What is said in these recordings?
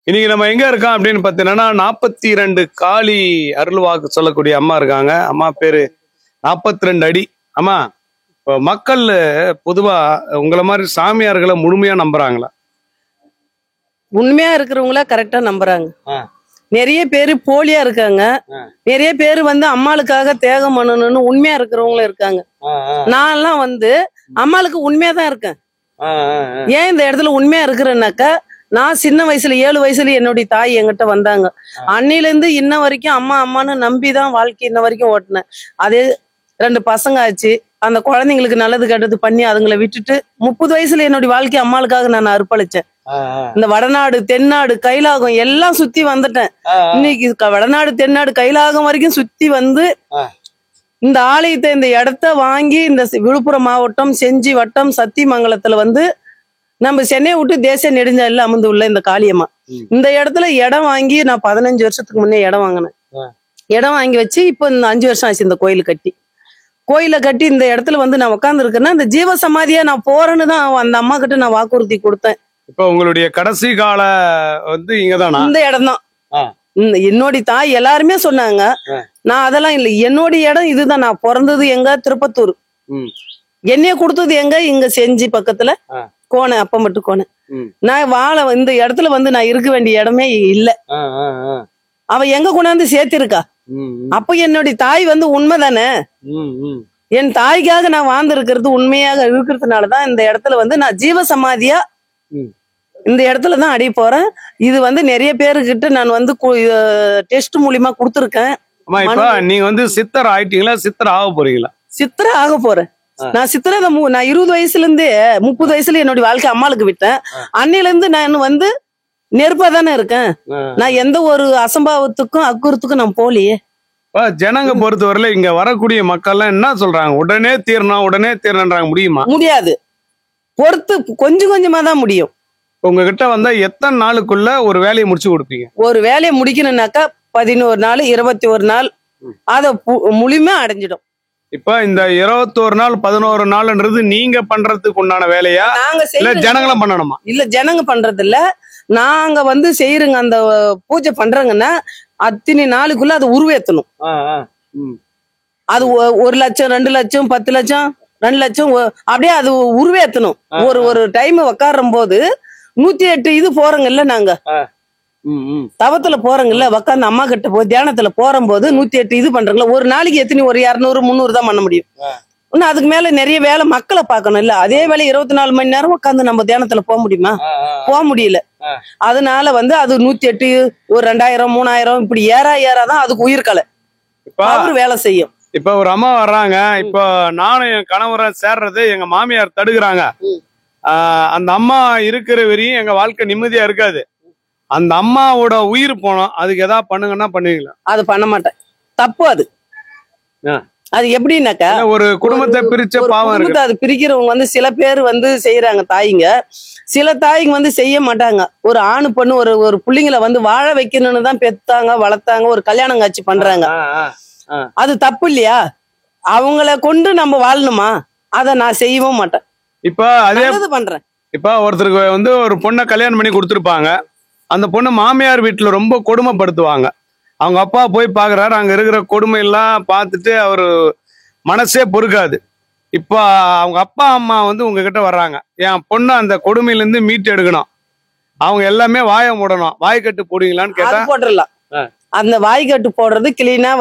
இன்னைக்கு நம்ம எங்க இருக்கோம் அப்படின்னு பாத்தீங்கன்னா 42 காளி அருள்வாக்கு சொல்லக்கூடிய அம்மா இருக்காங்க. அம்மா பேரு 42 அடி. அம்மா, இப்போ மக்கள் பொதுவா உங்களை மாதிரி சாமியார்களை முழுமையா நம்புறாங்களா? உண்மையா இருக்கிறவங்கள கரெக்டா நம்புறாங்க. நிறைய பேரு போலியா இருக்காங்க. நிறைய பேரு அம்மாளுக்காக தியாகம் பண்ணணும்னு உண்மையா இருக்கிறவங்களும் இருக்காங்க. நான் எல்லாம் அம்மாளுக்கு உண்மையா தான் இருக்கேன். ஏன் இந்த இடத்துல உண்மையா இருக்கிறேன்னாக்கா, நான் சின்ன வயசுல 7 வயசுல என்னுடைய தாய் என்கிட்ட வந்தாங்க. அன்னையில இருந்து இன்ன வரைக்கும் அம்மா அம்மான்னு நம்பிதான் வாழ்க்கை இன்ன வரைக்கும் ஓட்டினேன். அதே 2 பசங்க ஆச்சு. அந்த குழந்தைங்களுக்கு நல்லது கெட்டது பண்ணி அதுங்களை விட்டுட்டு 30 வயசுல என்னுடைய வாழ்க்கை அம்மாளுக்காக நான் அர்ப்பணிச்சேன். இந்த வடநாடு தென்னாடு கைலாகம் எல்லாம் சுத்தி வந்துட்டேன். இன்னைக்கு வடநாடு தென்னாடு கைலாகம் வரைக்கும் சுத்தி இந்த ஆலயத்தை இந்த இடத்த வாங்கி இந்த விழுப்புரம் மாவட்டம் செஞ்சி வட்டம் சத்தியமங்கலத்துல நம்ம சென்னையை விட்டு தேசிய நெடுஞ்சாலையில அமர்ந்து உள்ள இந்த காளியம்மா இந்த இடத்துல இடம் வாங்கி நான் 15 வருஷத்துக்கு முன்னே இடம் வாங்கினேன். இடம் வாங்கி வச்சு இப்போ இந்த 5 வருஷம் ஆச்சு இந்த கோயிலை கட்டி இந்த இடத்துல நான் உட்கார்ந்து இருக்கேன்னா இந்த ஜீவ சமாதியா நான் போறேன்னு தான் அந்த அம்மா கிட்ட நான் வாக்குறுதி கொடுத்தேன். இப்ப உங்களுடைய கடைசி கால இங்கதானா? இந்த இடம் தான். என்னோட தாய் எல்லாருமே சொன்னாங்க. நான் அதெல்லாம் இல்லை, என்னோட இடம் இதுதான். நான் பிறந்தது எங்க? திருப்பத்தூர். என்னைய கொடுத்தது எங்க? இங்க செஞ்சி பக்கத்துல கோணை, அப்பம்பட்டு கோணை. நான் வாழ இந்த இடத்துல நான் இருக்க வேண்டிய இடமே இல்ல. அவ எங்க கொண்டாந்து சேர்த்திருக்கா. அப்ப என்னுடைய தாய் உண்மைதானே. என் தாய்க்காக நான் வாழ்ந்திருக்கிறது உண்மையாக இருக்கிறதுனாலதான் இந்த இடத்துல நான் ஜீவ சமாதியா இந்த இடத்துலதான் அடி போறேன். இது நிறைய பேருக்கிட்ட நான் டெஸ்ட் மூலியமா கொடுத்துருக்கேன். நீங்க சித்தர் ஆயிட்டீங்களா? சித்தர் ஆக போறீங்களா? சித்தர ஆக போறேன். நான் சித்திரை நான் 20 வயசுல இருந்தே 30 வயசுல என்னுடைய வாழ்க்கை அம்மாளுக்கு விட்டேன். அன்னையில இருந்து நான் நெருப்பா தானே இருக்கேன். நான் எந்த ஒரு அசம்பாவத்துக்கும் அக்குறத்துக்கும் நான் போலியே. ஜனங்க பொறுத்தவரையில இங்க வரக்கூடிய மக்கள் எல்லாம் என்ன சொல்றாங்க? உடனே தீரணும்ன்றாங்க. முடியுமா? முடியாது. பொறுத்து கொஞ்சம் கொஞ்சமா தான் முடியும். உங்ககிட்ட எத்தனை நாளுக்குள்ள ஒரு வேலையை முடிச்சு கொடுப்பீங்க? ஒரு வேலையை முடிக்கணும்னாக்கா 11 நாள் 21 நாள் அத முழுமையா அடைஞ்சிடும். இப்ப இந்த 21 நாள் 11 நாள்ன்றது நீங்க பண்றதுக்கு உண்டான வேலையா? இல்ல ஜனங்களும் பண்ணணுமா? இல்ல ஜனங்க பண்றது இல்ல, நாங்க செய்யறோங்க. அந்த பூஜை பண்றாங்கன்னா அத்தனை நாளுக்குள்ள அது உருவேத்தணும். அது 1 லட்சம் 2 லட்சம் 10 லட்சம் 2 லட்சம் அப்படியே அது உருவேத்தணும். ஒரு டைம் உக்காரும் போது 108 இது போறோங்கல்ல, நாங்க தவத்துல போறோங்கல்ல, உக்காந்து அம்மா கிட்ட போய் தியானத்துல போறம்போது 108 இது பண்றாங்களா. ஒரு நாளைக்கு எத்தனை? ஒரு 200 300 தான் பண்ண முடியும். இன்னும் அதுக்கு மேல நிறைய வேலை மக்களை பார்க்கணும் இல்ல. அதே வேலை 24 மணி நேரம் உட்காந்து நம்ம தியானத்துல போக முடியுமா? போக முடியல. அதனால அது 108 ஒரு 2000 3000 இப்படி ஏறாதான் அதுக்கு உயிர்கலை அவரு வேலை செய்யும். இப்ப ஒரு அம்மா வர்றாங்க. இப்ப நானும் என் கணவரை சேர்றது எங்க மாமியார் தடுக்கிறாங்க. அந்த அம்மா இருக்கிற வரையும் எங்க வாழ்க்கை நிம்மதியா இருக்காது. அந்த அம்மாவோட உயிர் போனோம், அதுக்கு ஏதாவது பண்ணுங்கன்னா பண்ணுவீங்களா? அது பண்ண மாட்டேன். தப்பு அது. அது எப்படின்னாக்கா, ஒரு குடும்பத்தை பிரிச்ச பாவம் இருக்கு. அது பிரிக்கிறவங்க சில பேர் செய்யறாங்க தாய்ங்க. சில தாய்ங்க செய்ய மாட்டாங்க. ஒரு ஆணு பொண்ணு ஒரு பிள்ளைங்களை வாழ வைக்கணும்னு தான் பெத்தாங்க வளர்த்தாங்க, ஒரு கல்யாணம் காட்சி பண்றாங்க. அது தப்பு இல்லையா? அவங்கள கொண்டு நம்ம வாழணுமா? அத நான் செய்யவும் மாட்டேன். இப்ப அதே பண்றேன். இப்ப ஒருத்தருக்கு ஒரு பொண்ணை கல்யாணம் பண்ணி கொடுத்துருப்பாங்க. அந்த பொண்ணு மாமியார் வீட்டுல ரொம்ப கொடுமைப்படுத்துவாங்க. அவங்க அப்பா போய் பாக்குறாரு, அங்க இருக்கிற கொடுமை எல்லாம் பார்த்துட்டு அவரு மனசே பொறுக்காது. இப்ப அவங்க அப்பா அம்மா உங்ககிட்ட வர்றாங்க, என் பொண்ணு அந்த கொடுமையில இருந்து மீட்டு எடுக்கணும், அவங்க எல்லாமே வாயை மூடணும், வாய்க்கட்டு போடுவீங்களான்னு கேட்டா போட்டுடலாம். அந்த வாய்க்கட்டு போடுறது கிளீனா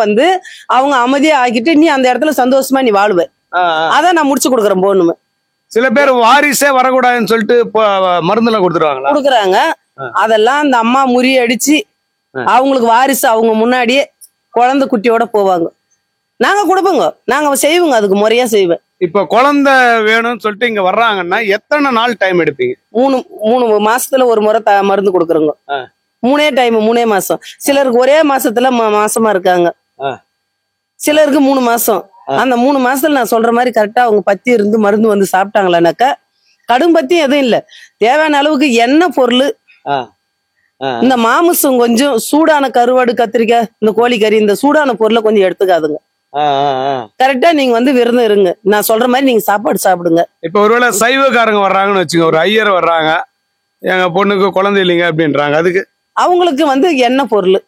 அவங்க அமைதியா ஆக்கிட்டு நீ அந்த இடத்துல சந்தோஷமா நீ வாழுவ. அதான் நான் முடிச்சு கொடுக்குறேன் போகணுமே. சில பேர் வாரிசே வரக்கூடாதுன்னு சொல்லிட்டு மருந்துல கொடுக்குறாங்க. அதெல்லாம் அந்த அம்மா முறியடிச்சு அவங்களுக்கு வாரிசு அவங்க முன்னாடியே குழந்தை குட்டியோட போவாங்க. நாங்க கொடுப்போங்க, நாங்க செய்வோங்க, அதுக்கு முறையா செய்வேன். இப்ப குழந்தை வேணும்னு சொல்லிட்டு இங்க வர்றாங்கன்னா எத்தனை நாள் டைம் எடுப்பீங்க? 3 மாசத்துல ஒரு முறை மருந்து கொடுக்குறோங்க. 3 டைம் 3 மாசம். சிலருக்கு ஒரே மாசத்துல மாசமா இருக்காங்க, சிலருக்கு 3 மாசம். அந்த 3 மாசத்துல நான் சொல்ற மாதிரி கரெக்டா அவங்க பத்தி இருந்து மருந்து சாப்பிட்டாங்களானாக்கா கடும் பத்தி எதுவும் இல்ல. தேவையான அளவுக்கு எண்ணெய் பொருள், இந்த மாமிசம் கொஞ்சம், சூடான கருவாடு கத்திரிக்காய் இந்த கோழிக்கறி இந்த சூடான பொருளை கொஞ்சம் எடுத்துக்காதுங்க. கரெக்டா நீங்க விருந்தம் இருங்க. நான் சொல்ற மாதிரி நீங்க சாப்பாடு சாப்பிடுங்க. இப்ப ஒருவேளை சைவக்காரங்க வர்றாங்கன்னு வச்சுங்க, ஒரு ஐயர் வர்றாங்க, எங்க பொண்ணுக்கு குழந்தை இல்லைங்க அப்படின்றாங்க, அதுக்கு அவங்களுக்கு வந்து எண்ணெய் பொருள்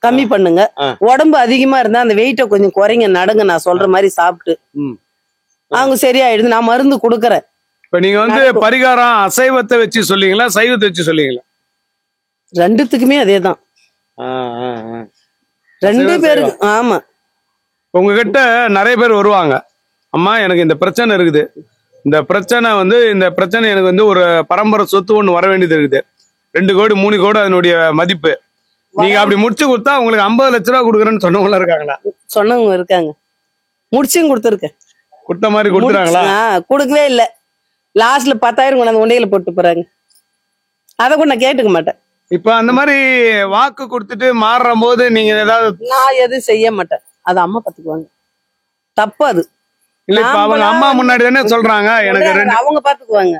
கம்மி பண்ணுங்க. உடம்பு அதிகமா இருந்தா அந்த வெயிட்ட கொஞ்சம் குறைங்க, நடங்க, நான் சொல்ற மாதிரி சாப்பிட்டு அவங்க சரியாயிடுது. நான் மருந்து கொடுக்கறேன். இப்ப நீங்க வந்து பரிகாரம் அசைவத்தை வச்சு சொல்லுவீங்களா, சைவத்தை வச்சு சொல்லுவீங்களா? ரெண்டுத்துக்குமே அதேதான். ரெண்டு பேருக்கு. ஆமா. உங்ககிட்ட நிறைய பேர் வருவாங்க, அம்மா எனக்கு இந்த பிரச்சனை இருக்குது, இந்த பிரச்சனை எனக்கு வந்து ஒரு பரம்பரை சொத்து ஒண்ணு வர வேண்டியது இருக்குது, 2 கோடி 3 கோடி அதனுடைய மதிப்பு, நீங்க அப்படி முடிச்சு கொடுத்தா உங்களுக்கு 50 லட்ச ரூபா கொடுக்குறேன்னு சொன்னவங்க இருக்காங்களா? சொன்னவங்க இருக்காங்க. முடிச்சும் கொடுத்துருக்கேன். கொடுத்த மாதிரி கொடுத்துறாங்களா? கொடுக்கவே இல்ல. லாஸ்ட்ல 10,000 கொண்டாந்து உண்டையில போட்டு போறாங்க. அதை கூட நான் கேட்டுக்க மாட்டேன். இப்ப அந்த மாதிரி வாக்கு கொடுத்துட்டு மாறுற போது நீங்க ஏதாவது? நான் எதுவும் செய்ய மாட்டேன். அது அம்மா பாத்துக்குவாங்க. தப்பு அது. இல்ல இப்ப அவங்க அம்மா முன்னாடி தானே சொல்றாங்க எனக்கு அவங்க பாத்துக்குவாங்க.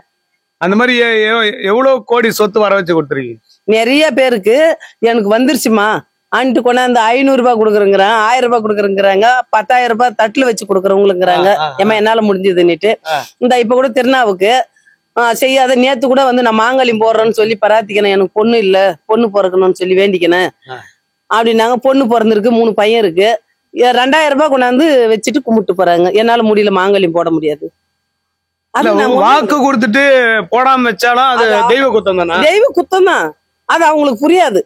அந்த மாதிரி எவ்வளவு கோடி சொத்து வர வச்சு கொடுத்துருக்கீங்க? நிறைய பேருக்கு எனக்கு வந்துருச்சுமா அன்ட்டு கொண்டாந்து 500 ரூபாய் கொடுக்குறேங்கிறாங்க, 1000 ரூபாய் கொடுக்குறேங்கிறாங்க, 10,000 ரூபாய் தட்டுல வச்சு கொடுக்குறவங்களுங்கிறாங்க. ஏமா என்னால முடிஞ்சதுன்னுட்டு. இந்த இப்ப கூட திருநாவுக்கு செய்யாத நேத்து கூட வந்து நான் மாங்கல்யம் போடுறேன்னு சொல்லி பராத்திக்கணும், எனக்கு பொண்ணு இல்ல, பொண்ணு பிறக்கணும்னு சொல்லி வேண்டிக்கணும் அப்படின்னாங்க. பொண்ணு பிறந்திருக்கு, 3 பையன் இருக்கு. 2,000 ரூபாய் கொண்டாந்து வச்சுட்டு கும்பிட்டு போறாங்க. என்னால முடியல, மாங்கல்யம் போட முடியாது. வாக்கு கொடுத்துட்டு போடாம வச்சாலும் அது தெய்வ குத்தம் தானே? தெய்வ குத்தம் தான். அது அவங்களுக்கு புரியாது.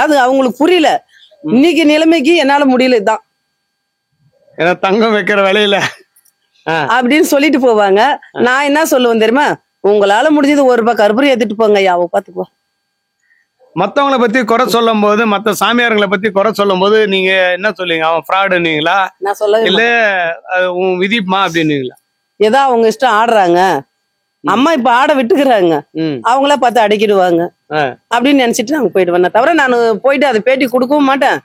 அது அவங்களுக்கு புரியல. இன்னைக்கு நிலைமைக்கு என்னால முடியல, இதுதான் ஏன்னா தங்கம் வைக்கிற வேலையில அப்படின்னு சொல்லிட்டு போவாங்க. நான் என்ன சொல்லுவேன் தெரியுமா, உங்களால முடிஞ்சது 1 ரூபாய் கற்பூரம் ஏத்திட்டு போங்க, யாவ பாத்துப்போ. மத்தவங்களை பத்தி குறை சொல்லும் போது, மத்த சாமியார்களை பத்தி குறை சொல்லும் போது நீங்க என்ன சொல்லுவீங்க? அவன் ஃப்ராடுன்னீங்களா, நான் சொல்ல இல்ல உன் விதிமா அப்படின்னீங்களா? ஏதோ அவங்க இஷ்டம் ஆடுறாங்க, அம்மா இப்ப ஆட விட்டுக்கிறாங்க, அவங்கள பார்த்து அடக்கிடுவாங்க அப்படின்னு நினைச்சிட்டு நாங்க போயிடுவேன். தவிர நான் போயிட்டு அதை பேட்டி கொடுக்கவும் மாட்டேன்.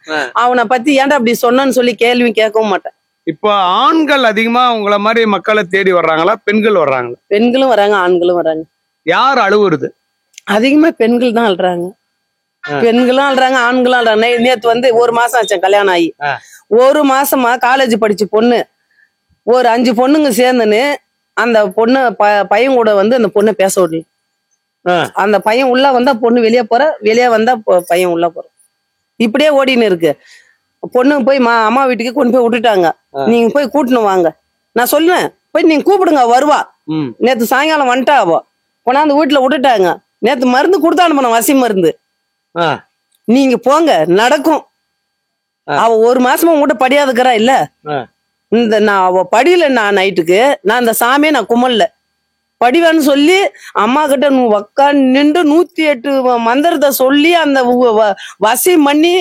அவனை பத்தி ஏன்டா அப்படி சொன்னு சொல்லி கேள்வி கேட்கவும் மாட்டேன். இப்ப ஆண்கள் அதிகமா உங்களை மாதிரி மக்களை தேடி வர்றாங்களா, பெண்கள் வர்றாங்களா? பெண்களும் வராங்க, ஆண்களும் வராங்க. யார் அழுவுறது? அதிகமா பெண்கள் தான் அழுறாங்க. பெண்களும் அழுறாங்க, ஆண்களும் அழுறாங்க. நேத்து வந்து 1 மாசம் ஆச்சு கல்யாணம் ஆகி. 1 மாசமா காலேஜ் படிச்ச பொண்ணு ஒரு 5 பொண்ணுங்க சேர்ந்துன்னு அந்த பொண்ணு பையன் கூட வந்து அந்த பொண்ணை பேச விடல. அந்த பையன் உள்ள வந்தா பொண்ணு வெளியே போற, வெளியே வந்தா பையன் உள்ள போற, இப்படியே ஓடின்னு இருக்கு. பொண்ணு போய் அம்மா வீட்டுக்கு கொண்டு போய் விட்டுட்டாங்க. நீங்க போய் கூட்டணும் வாங்க. நான் சொல்லுவேன், போய் நீங்க கூப்பிடுங்க, வருவா. நேத்து சாயங்காலம் வந்துட்டா, அவ கொண்டாந்து வீட்டுல விட்டுட்டாங்க. நேத்து மருந்து கொடுத்தா அனுப்பணும், வசி மருந்து. நீங்க போங்க, நடக்கும். அவ 1 மாசமா உங்ககிட்ட படியாதுக்கிறா இல்ல. நான் அவ படியில, நான் நைட்டுக்கு நான் அந்த சாமியை நான் கும்பல்ல படிவேன்னு சொல்லி அம்மா கிட்ட உக்காந்து நின்று 108 மந்திரத்தை சொல்லி அந்த வசி பண்ணி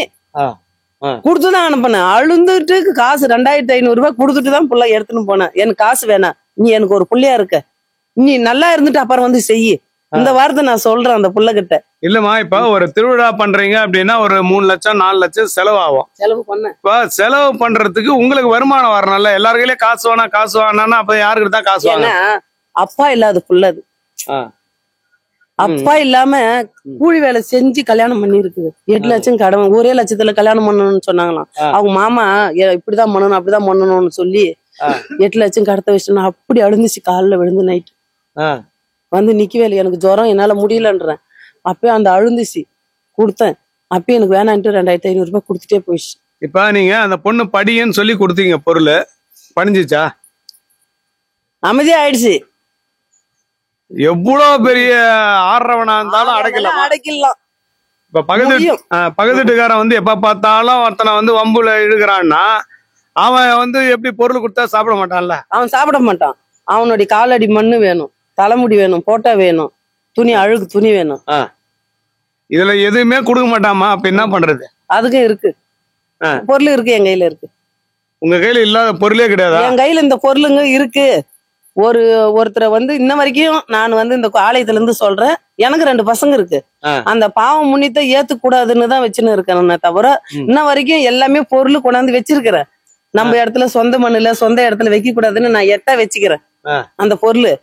கொடுத்துதான் அனுப்பினேன். அழுந்துட்டு காசு 2,500 ரூபாய் கொடுத்துட்டு தான் புள்ள எடுத்துன்னு போனேன். எனக்கு காசு வேணாம், நீ எனக்கு ஒரு புள்ளையா இருக்க, நீ நல்லா இருந்துட்டு அப்புறம் வந்து செய்யி. இந்த வார்த்தை நான் சொல்றேன் அந்த புள்ள கிட்ட. இல்லம்மா, இப்ப ஒரு திருவிழா பண்றீங்க அப்படின்னா ஒரு 3 லட்சம் 4 லட்சம் செலவாகும். செலவு பண்ண இப்ப செலவு பண்றதுக்கு உங்களுக்கு வருமானம் வரணும்ல. எல்லாருக்கையிலே காசு வேணா அப்ப யாருக்கிட்ட தான் காசு வாங்க? அப்பா இல்லாத புள்ளது. அப்பா இல்லாம கூலி வேலை செஞ்சு கல்யாணம் பண்ணி இருக்குது. 8 லட்சம் கடன், 1 லட்சத்துல கல்யாணம் பண்ணணும்னு சொன்னாங்களாம். அவங்க மாமா இப்படிதான் பண்ணணும் அப்படிதான் பண்ணணும்னு சொல்லி 8 லட்சம் கடத்த வச்சுனா அப்படி அழுந்துச்சு. காலில் விழுந்து நைட்டு வந்து நிக்கவே இல்லை, எனக்கு ஜுரம், என்னால முடியலன்றேன். அப்பயே அந்த அழுந்துச்சு, கொடுத்தேன். அப்பயே எனக்கு வேணான்ட்டு 2,500 ரூபாய் கொடுத்துட்டே போயிடுச்சு. இப்ப நீங்க அந்த பொண்ணு படின்னு சொல்லி கொடுத்தீங்க, பொருள் படிஞ்சிச்சா? அமைதியா ஆயிடுச்சு. எவ்வளவு பெரிய ஆடுறவனா இருந்தாலும் அடைக்கலாம். இப்ப பக்கத்து வீட்டுக்காரன் வந்து எப்ப பார்த்தாலும் ஒருத்தனை வந்து வம்புல இழுக்கிறான்னா அவன் வந்து எப்படி பொருள் கொடுத்தா சாப்பிட மாட்டான்ல? அவன் சாப்பிட மாட்டான். அவனுடைய காலடி மண்ணு வேணும், தலைமுடி வேணும், போட்டோ வேணும், துணி அழுகு துணி வேணும். இதுல எதுவுமே கொடுக்க மாட்டாமா? அப்ப என்ன பண்றது? அதுக்கும் இருக்கு, பொருள் இருக்கு, என் கையில இருக்கு. உங்க கையில இல்லாத பொருளே கிடையாது? என் கையில இந்த பொருளுங்க இருக்கு. ஒருத்தரை வந்து இன்ன வரைக்கும் நான் வந்து இந்த ஆலயத்துல இருந்து சொல்றேன், எனக்கு 2 பசங்க இருக்கு. அந்த பாவம் முன்னித்த ஏத்துக்கூடாதுன்னு தான் வச்சுன்னு இருக்கேன். தவிர இன்ன வரைக்கும் எல்லாமே பொருள் கொண்டாந்து வச்சிருக்கிறேன். நம்ம இடத்துல சொந்த மண்ணுல சொந்த இடத்துல வைக்க கூடாதுன்னு நான் எட்ட வச்சுக்கிறேன். அந்த பொருள்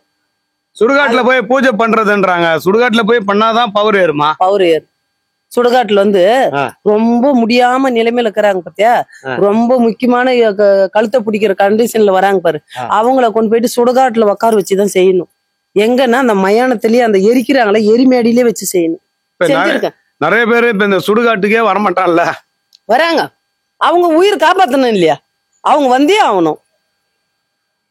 சுடுகாட்டுல போய் பூஜை பண்றதுன்றாங்க. சுடுகாட்டுல போய் பண்ணாதான் பவர் ஏறுமா? பவர் ஏறு. சுடுகாட்டுல வந்து ரொம்ப முடியாம நிலைமையில இருக்கிறாங்க பாத்தியா, ரொம்ப முக்கியமான கழுத்தை பிடிக்கிற கண்டிஷன்ல வராங்க பாரு, அவங்கள கொண்டு போயிட்டு சுடுகாட்டுல உட்கார வச்சுதான் செய்யணும். எங்கன்னா அந்த மயானத்திலேயே அந்த எரிக்கிறாங்களே எரிமேடியிலே வச்சு செய்யணும். நிறைய பேரு இப்ப இந்த சுடுகாட்டுக்கே வரமாட்டான்ல. வராங்க, அவங்க உயிர் காப்பாத்தணும் இல்லையா, அவங்க வந்தே ஆகணும்.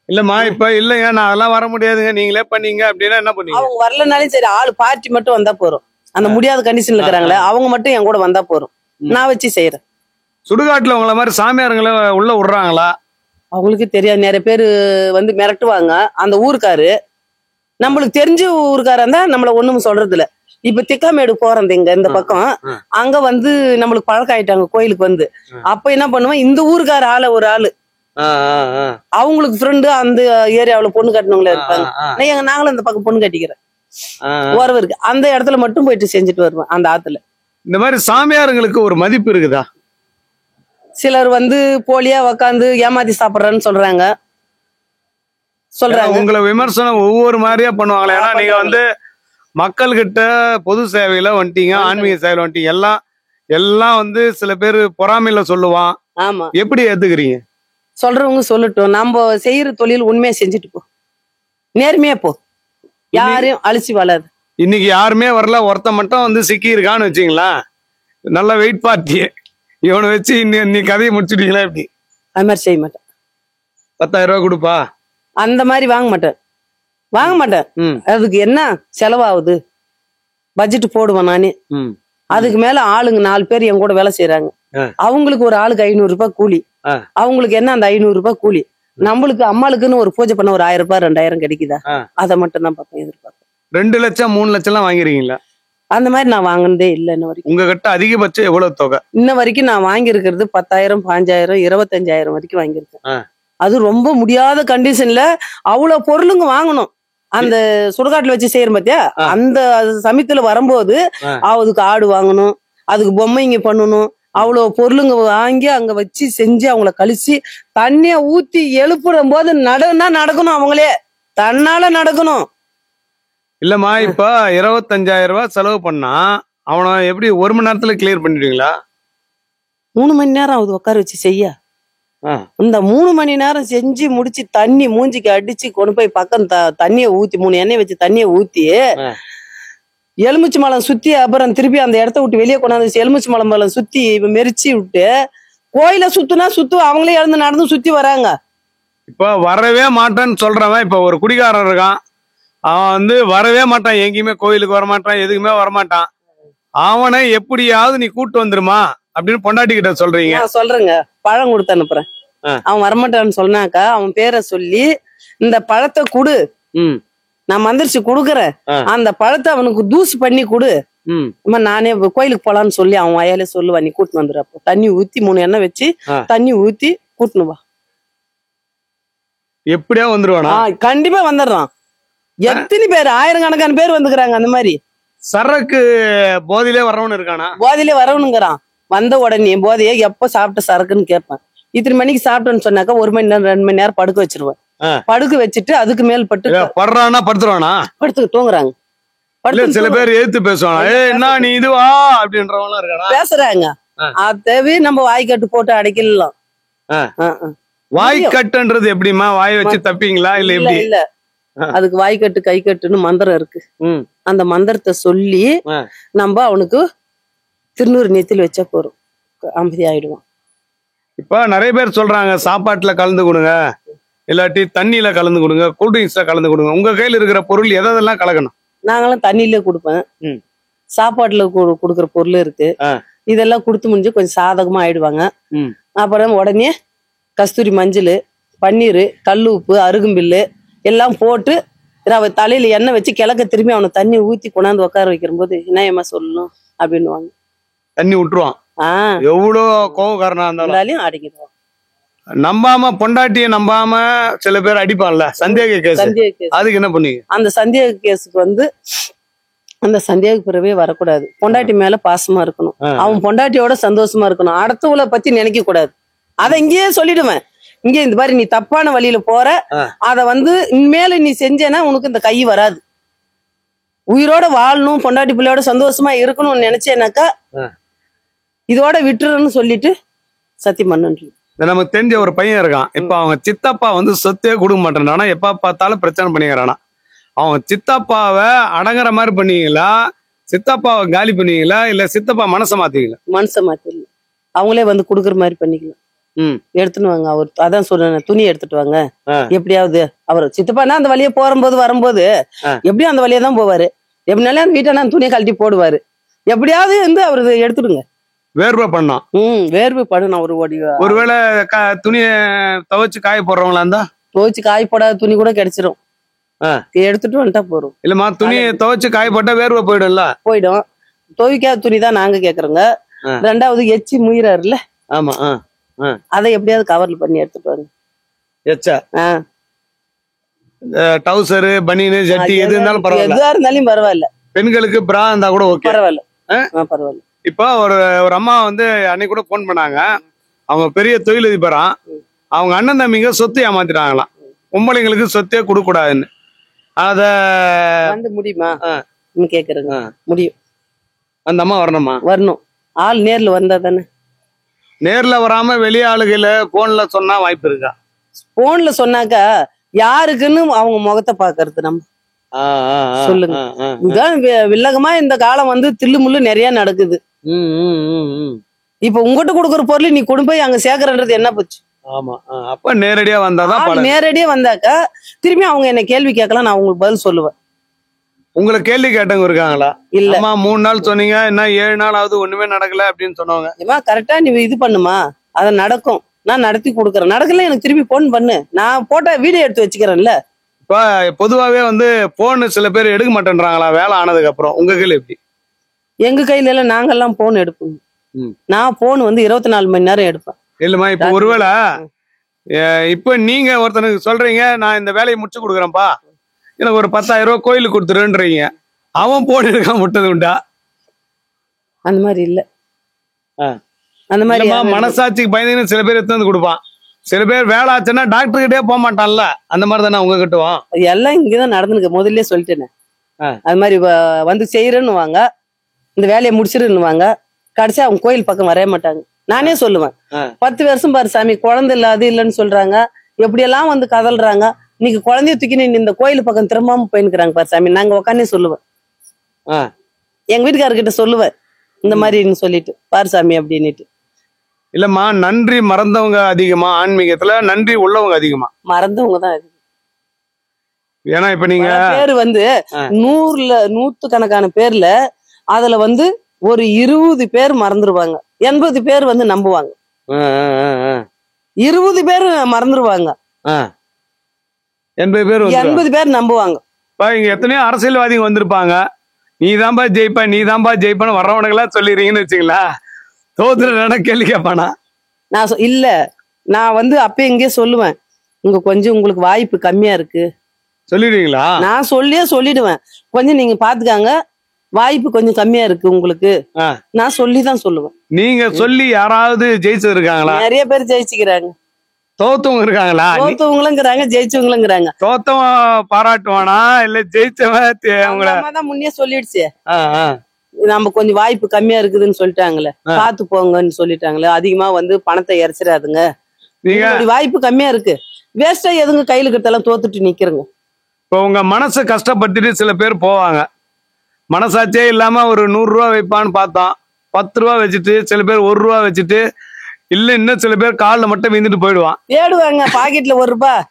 இல்லம்மா இப்ப இல்லைங்க நான் அதெல்லாம் வர முடியாதுங்க நீங்களே பண்ணீங்க அப்படின்னா என்ன பண்ணீங்க? அவங்க வரலனாலும் சரி, ஆளு பார்ட்டி மட்டும் வந்தா போறோம். அந்த முடியாத கண்டிஷன்ல இருக்கிறாங்களே அவங்க மட்டும் என் கூட வந்தா போறோம், நான் வச்சு செய்யறேன். சுடுகாட்டுல உங்களை மாதிரி சாமியாருங்களை உள்ள விடுறாங்களா? அவங்களுக்கு தெரியாது, நிறைய பேரு வந்து மிரட்டுவாங்க. அந்த ஊருக்காரு நம்மளுக்கு தெரிஞ்ச ஊருக்காரா இருந்தா நம்மள ஒண்ணும் சொல்றது இல்ல. இப்ப திக்காமேடு போறோம் இங்க இந்த பக்கம், அங்க வந்து நம்மளுக்கு பழக்கம் ஆயிட்டாங்க கோயிலுக்கு வந்து. அப்ப என்ன பண்ணுவோம், இந்த ஊருக்கார ஒரு ஆளு அவங்களுக்கு ஃப்ரெண்டு அந்த ஏரியாவுல பொண்ணு கட்டினவங்களே இருப்பாங்க. நாங்களும் இந்த பக்கம் பொண்ணு கட்டிக்கிறேன், உறவு இருக்கு. அந்த இடத்துல மட்டும் போயிட்டு செஞ்சுட்டு வருவேன் அந்த ஆத்துல. இந்த மாதிரி சாமியாருங்களுக்கு ஒரு மதிப்பு இருக்குதா? சிலர் வந்து போலியா உக்காந்து ஏமாத்தி சாப்பிடுறேன்னு சொல்றாங்க. உங்களை விமர்சனம் ஒவ்வொரு மாதிரியா பண்ணுவாங்களே. ஏன்னா நீங்க வந்து மக்கள்கிட்ட பொது சேவையில வந்துட்டீங்க, ஆன்மீக சேவையில வந்துட்டீங்க. எல்லாம் வந்து சில பேர் பொறாமையில சொல்லுவான். ஆமா, எப்படி ஏத்துக்கிறீங்க? சொல்றவங்க சொல்லட்டும், நம்ம செய்யற தொழில் உண்மையா செஞ்சுட்டு போ, நேர்மையா போ, யாரையும் அழிச்சு வளருது. இன்னைக்கு யாருமே வரல, ஒருத்த மட்டும் வந்து சிக்கி இருக்கான்னு வச்சுங்களா, நல்ல வெயிட் பார்ட்டியே இவனை வச்சு நீ கதையை முடிச்சுட்டீங்களா? எப்படி? அது மாதிரி செய்ய மாட்டேன். 10,000 ரூபாய் கொடுப்பா, அந்த மாதிரி வாங்க மாட்டேன். அதுக்கு என்ன செலவாகுது பட்ஜெட் போடுவேன் நானே. அதுக்கு மேல ஆளுங்க 4 பேர் என் கூட வேலை செய்யறாங்க. அவங்களுக்கு ஒரு ஆளுக்கு 500 ரூபாய் கூலி. அவங்களுக்கு என்ன அந்த 500 ரூபாய் கூலி, நம்மளுக்கு அம்மாளுக்குன்னு ஒரு பூஜை பண்ண ஒரு 1000 ரூபாய் 2000 கிடைக்குதா? அதை மட்டும் தான் பார்ப்பேன், எதிர்பார்ப்பேன். 2 லட்சம் 3 லட்சம் எல்லாம் வாங்கிருக்கீங்களா? அந்த மாதிரி நான் வாங்கினதே இல்லை இன்ன வரைக்கும். உங்ககிட்ட அதிகபட்சம் எவ்வளவு தொகை? இன்ன வரைக்கும் நான் வாங்கியிருக்கிறது 10,000, 5,000, 25,000 வரைக்கும் வாங்கியிருக்கேன். அது ரொம்ப முடியாத கண்டிஷன்ல அவ்வளவு பொருளுங்க வாங்கணும். அந்த சுடுகாட்டுல வச்சு செய்யற பாத்தியா, அந்த சமயத்துல வரும்போது அதுக்கு ஆடு வாங்கணும், அதுக்கு பொம்மைங்க பண்ணணும், அவ்வளவு பொருளுங்க வாங்கி அங்க வச்சு செஞ்சு அவங்கள கழிச்சு தண்ணிய ஊத்தி எழுப்புற போது நடக்கணும், அவங்களே தன்னால நடக்கணும். இல்லம்மா இப்ப 25,000 ரூபாய் செலவு பண்ணா அவனை எப்படி 1 மணி நேரத்துல கிளியர் பண்ணிடுவீங்களா? 3 மணி நேரம் ஆகுது உட்கார வச்சு செய்ய. இந்த 3 மணி நேரம் செஞ்சு முடிச்சு தண்ணி மூஞ்சிக்கு அடிச்சு கொண்டு போய் பக்கம் தண்ணியை ஊத்தி 3 எண்ணெய் வச்சு தண்ணியை ஊத்தி எலுமிச்சு மலம் சுத்தி அப்புறம் திருப்பி அந்த இடத்த விட்டு வெளியே கொண்டாந்து எலுமிச்சு மலம் சுத்தி மெரிச்சு விட்டு கோயில சுத்து அவங்களே எழுந்து நடந்து சுத்தி வராங்க. இப்ப வரவே மாட்டேன்னு சொல்றவன், இப்ப ஒரு குடிகாரன் இருக்கான், அவன் வந்து வரவே மாட்டான், எங்கேயுமே கோயிலுக்கு வரமாட்டான், எதுக்குமே வரமாட்டான். அவனை எப்படியாவது நீ கூட்டு வந்துருமா அப்படின்னு பொண்டாட்டி கிட்ட சொல்றீங்க? சொல்றேங்க, பழம் கொடுத்து அனுப்புறேன். அவன் வரமாட்டான்னு சொன்னாக்கா அவன் பேரை சொல்லி இந்த பழத்தை குடு, நான் மந்திரிச்சு குடுக்கறேன், அந்த பழத்தை அவனுக்கு தூசி பண்ணி குடு, நானே கோயிலுக்கு போலான்னு சொல்லி அவன் வயலே சொல்லுவான், நீ கூட்டு வந்துரு. அப்போ தண்ணி ஊத்தி 3 எண்ணெய் வச்சு தண்ணி ஊத்தி கூட்டுனு வா. எப்படியா வந்துருவானா? கண்டிப்பா வந்துடுறான். எத்தனை பேர், ஆயிரக்கணக்கான பேர் வந்துக்கிறாங்க. அந்த மாதிரி சரக்கு போதையிலே வரவனு இருக்கானா? போதையிலே வரவனுங்கிறான். வந்த உடனே போதையை எப்ப சாப்பிட்ட சரக்குன்னு கேட்பேன். இத்தனை மணிக்கு சாப்பிட்டேன்னு சொன்னாக்கா 1 மணி நேரம் 2 மணி நேரம் படுக்க வச்சிருவேன். படுக்க வச்சுட்டு அதுக்கு மேல் படுறானா படுத்துருவானா? படுத்து தூங்குறாங்க. சில பேர் ஏத்து பேசுவாங்க, என்ன நீ இதுவா அப்படின்றவங்க இருக்கானா? பேசுறாங்க. அதவே நம்ம வாய்க்கட்டு போட்டு அடைக்கலாம். வாய்க்கட்டுன்றது எப்படிமா? வாய் வச்சு தப்பீங்களா இல்ல எப்படி? இல்ல, அதுக்கு வாய்க்கட்டு கை கட்டுன்னு மந்திரம் இருக்கு. அந்த மந்திரத்தை சொல்லி நம்ம அவனுக்கு திருநூறு நெத்தில வச்சா போறோம், அமைதி ஆயிடுவான். இப்ப நிறைய பேர் சொல்றாங்க சாப்பாட்டுல கலந்து கொடுங்க, இல்லாட்டி தண்ணியில கலந்து கொடுங்க, கூல்ட்ரிங்க்ஸ்ல கலந்து கொடுங்க. உங்க கையில இருக்கிற பொருள் எதெல்லாம் கலக்கணும்? நாங்களாம் தண்ணியில கொடுப்பேன். சாப்பாட்டுல கொடுக்குற பொருள் இருக்கு. இதெல்லாம் கொடுத்து முடிஞ்சு கொஞ்சம் சாதகமா ஆயிடுவாங்க. அப்புறம் உடனே கஸ்தூரி மஞ்சள், பன்னீர், கல் உப்பு, அருகம்பில்லு எல்லாம் போட்டு தலையில எண்ணெய் வச்சு கிழக்க திரும்பி அவனை தண்ணி ஊத்தி கொண்டாந்து உட்கார வைக்கிற போது என்ன சொல்லணும் அப்படின்னு தண்ணி விட்டுருவான். எவ்வளவு கோவக்காரனா இருந்தாலும் அடிக்கிடுவான். நம்பாம பொண்டாட்டிய நம்பாம சில பேர் அடிப்பான்ல, சந்தேக கேஸ். அதுக்கு என்ன பண்ணீங்க? அந்த சந்தேக கேஸுக்கு அந்த சந்தேக பிறவே வரக்கூடாது. பொண்டாட்டி மேல பாசமா இருக்கணும், அவன் பொண்டாட்டியோட சந்தோஷமா இருக்கணும், அடுத்தவளை பத்தி நினைக்க கூடாது. அதை இங்கேயே சொல்லிடுவேன். இங்க இந்த மாதிரி நீ தப்பான வழியில போற, அத இனிமேல நீ செஞ்சேன்னா உனக்கு இந்த கை வராது. உயிரோட வாழணும், பொண்டாட்டி பிள்ளையோட சந்தோஷமா இருக்கணும்னு நினைச்சேனாக்கா இதோட விட்டுருன்னு சொல்லிட்டு சத்தியம் பண்ணு. நமக்கு தெரிஞ்ச ஒரு பையன் இருக்கான். இப்ப அவங்க சித்தப்பா சொத்தே கொடுக்க மாட்டேன்றானா, எப்ப பார்த்தாலும் பிரச்சனை பண்ணிக்கிறானா. அவங்க சித்தப்பாவை அடங்குற மாதிரி பண்ணீங்களா, சித்தப்பாவை காலி பண்ணுவீங்களா இல்ல சித்தப்பா மனசை மாத்துவீங்களா? மனசை மாத்திடலாம், அவங்களே வந்து குடுக்குற மாதிரி பண்ணிக்கலாம். எடுத்துன்னு வாங்க, அவர் அதான் சொல்றேன், துணி எடுத்துட்டு வாங்க எப்படியாவது. அவர் சித்தப்பானா அந்த வழியே போகும்போது வரும்போது எப்படியும் அந்த வழியே தான் போவாரு. எப்படினாலும் அந்த வீட்டை துணியை கழட்டி போடுவாரு. எப்படியாவது வந்து அவரு எடுத்துடுங்க. வேர்வை பண்ணோம். வேர்வை பண்ணணும். அவரு ஒருவேளை துணியை துவைச்சு காய போடுறவங்களா இருந்தா துவைச்சு காய போடாத துணி கூட கிடைச்சிரும், எடுத்துட்டு வந்துட்டா போறோம். இல்லம்மா, துணியை துவைச்சு காய போட்டா வேர்வை போயிடும்ல? போயிடும். துவைக்காத துணி தான் நாங்க கேக்குறோங்க. ரெண்டாவது எச்சி முயிறாருல்ல, ஆமா, அதை எப்படியாவது கவர்ல பண்ணி எடுத்துட்டு வாங்க. எச்சா டவுசரு பனியனு ஜட்டி எது இருந்தாலும் பரவாயில்ல, எதுவா இருந்தாலும் பரவாயில்ல. பெண்களுக்கு பிரா இருந்தா கூட ஓகே, பரவாயில்ல. பரவாயில்ல. இப்போ ஒரு அம்மா வந்து அன்னைக்கு கூட போன் பண்ணாங்க. அவங்க பெரிய தொழிலதிபரா, அவங்க அண்ணன் தம்பிங்க சொத்து ஏமாத்திட்டாங்களாம். பொம்பளைங்களுக்கு சொத்தே கொடுக்க கூடாதுன்னு. அத வந்து முடியுமா கேக்குறேங்க? முடியும். அந்த அம்மா வரணுமா? வரணும். ஆள் நேர்ல வந்தா தானே. நேர்ல வராம வெளிய ஆளுகள போன்ல சொன்னா வாய்ப்பு இருக்கா? போன்ல சொன்னாக்கா யாருக்குன்னு அவங்க முகத்தை பாக்குறது நம்ம சொல்லுங்க. இதுதான் வில்லகமா இந்த காலம் வந்து தில்லு முள்ளு நிறைய நடக்குது. இப்ப உங்ககிட்ட கொடுக்குற பொருள் நீ கொண்டு போய் அங்க சேர்க்கறன்றது என்ன போச்சு? ஆமா, அப்ப நேரடியா வந்தாதான். நேரடியா வந்தாக்கா திரும்பி அவங்க என்ன கேள்வி கேட்கலாம், நான் உங்களுக்கு பதில் சொல்லுவேன். உங்களை கேள்வி கேட்டவங்க இருக்காங்களா? இல்ல, 3 நாள் சொன்னீங்க, என்ன 7 நாள் ஆகுது ஒண்ணுமே நடக்கல அப்படின்னு சொன்னவங்க. கரெக்டா நீ இது பண்ணுமா, அது நடக்கும், நான் நடத்தி கொடுக்குறேன். நடக்கல எனக்கு திரும்பி போன் பண்ணு, நான் போட்ட வீடியோ எடுத்து வச்சுக்கிறேன்ல. இப்ப பொதுவாவே வந்து போன் சில பேர் எடுக்க மாட்டேன்றாங்களா வேலை ஆனதுக்கு அப்புறம்? உங்க கையில எப்படி? எங்க கையில எல்லாம் நாங்கெல்லாம் போன் எடுப்போம். நான் போன் வந்து 24 மணி நேரம் எடுப்பேன். இல்லம்மா, இப்ப ஒருவேளை இப்ப நீங்க ஒருத்தனுக்கு சொல்றீங்க, நான் இந்த வேலையை முடிச்சு கொடுக்குறேன்ப்பா, எனக்கு ஒரு 10,000 ரூபாய் கோயிலுக்கு கொடுத்துருன்றீங்க, அவன் போன் எடுக்க முட்டது உண்டா? அந்த மாதிரி இல்ல. அந்த மாதிரி மனசாட்சிக்கு பயந்து சில பேர் எடுத்து வந்து கொடுப்பான். சில பேர் வேலை ஆச்சுன்னா டாக்டர் கிட்டே போக மாட்டான்ல, அந்த மாதிரி தானே உங்க கிட்டவும்? எல்லாம் இங்கதான் நடந்துருக்கு. முதல்ல சொல்லிட்டேனே, அது மாதிரி வந்து செய்யறேன்னு வாங்க, இந்த வேலையை முடிச்சிருன்னு வாங்க, கடைசி அவங்க கோயில் பக்கம் வரைய மாட்டாங்க. நானே சொல்லுவேன், 10 வருஷம் பாரு சாமி, குழந்தை இல்ல அது இல்லைன்னு சொல்றாங்க, எப்படியெல்லாம் வந்து கதல்றாங்க, இன்னைக்கு குழந்தைய தூக்கி இந்த கோயில் பக்கம் திரும்பாம போயின்னுக்குறாங்க பாரு சாமி. நாங்க உக்கானே சொல்லுவேன், எங்க வீட்டுக்காரர்கிட்ட சொல்லுவேன் இந்த மாதிரி சொல்லிட்டு, பாரு சாமி அப்படின்னுட்டு. இல்லம்மா, நன்றி மறந்தவங்க அதிகமா ஆன்மீகத்துல, நன்றி உள்ளவங்க அதிகமா? மறந்தவங்க தான் அதிகம். ஏன்னா இப்ப நீங்க பேரு வந்து 100 கணக்கான பேர்ல அதுல வந்து ஒரு 20 பேர் மறந்துருவாங்க, 80 பேர் வந்து நம்புவாங்க. 20 பேர் மறந்துருவாங்க, 80 பேர் நம்புவாங்க. இங்க எத்தனையோ அரசியல்வாதிகள் வந்திருப்பாங்க, நீதான்பா ஜெயிப்ப நீதான்பா ஜெயிப்பன்னு வர்றவனுக்கெல்லாம் சொல்லிடுறீங்கன்னு வச்சுங்களா, தோத்துல கேள்வி கேட்பானா? நான் இல்ல, நான் வந்து அப்ப எங்கேயே சொல்லுவேன், உங்க கொஞ்சம் உங்களுக்கு வாய்ப்பு கம்மியா இருக்கு சொல்லிடுவீங்களா? நான் சொல்லிடுவேன், கொஞ்சம் நீங்க பாத்துக்காங்க, வாய்ப்பு கொஞ்சம் கம்மியா இருக்கு உங்களுக்கு, நான் சொல்லிதான் சொல்லுவேன். நீங்க சொல்லி யாராவது ஜெயிச்சது இருக்காங்களா? நிறைய பேர் ஜெயிச்சுக்கிறாங்க. தோத்தவங்க இருக்காங்களா? தோத்தவங்களுங்கிறாங்க, ஜெயிச்சவங்களுங்கிறாங்க. தோத்தவன் பாராட்டுவானா இல்ல ஜெயிச்சவன் தான் முன்னே சொல்லிடுச்சு, நம்ம கொஞ்சம் வாய்ப்பு கம்மியா இருக்குதுன்னு சொல்லிட்டாங்களே, பாத்து போங்கன்னு சொல்லிட்டாங்களே, அதிகமா வந்து பணத்தை இறைச்சிடாதுங்க, வாய்ப்பு கம்மியா இருக்கு, வேஸ்டா எதுங்க கையில கிட்டலாம் தோத்துட்டு நிக்கிறங்க. இப்போ உங்க மனசை கஷ்டப்பட்டுட்டு சில பேர் போவாங்க, மனசாட்சியே இல்லாம ஒரு 100 ரூபா வைப்பான்னு பார்த்தோம், 10 ரூபா வச்சுட்டு, சில பேர் 1 ரூபா வச்சுட்டு, இல்ல இன்னும் சில பேர் காலில் மட்டும் விந்துட்டு போயிடுவான். தேடுவாங்க பாக்கெட்ல 1 ரூபாய்,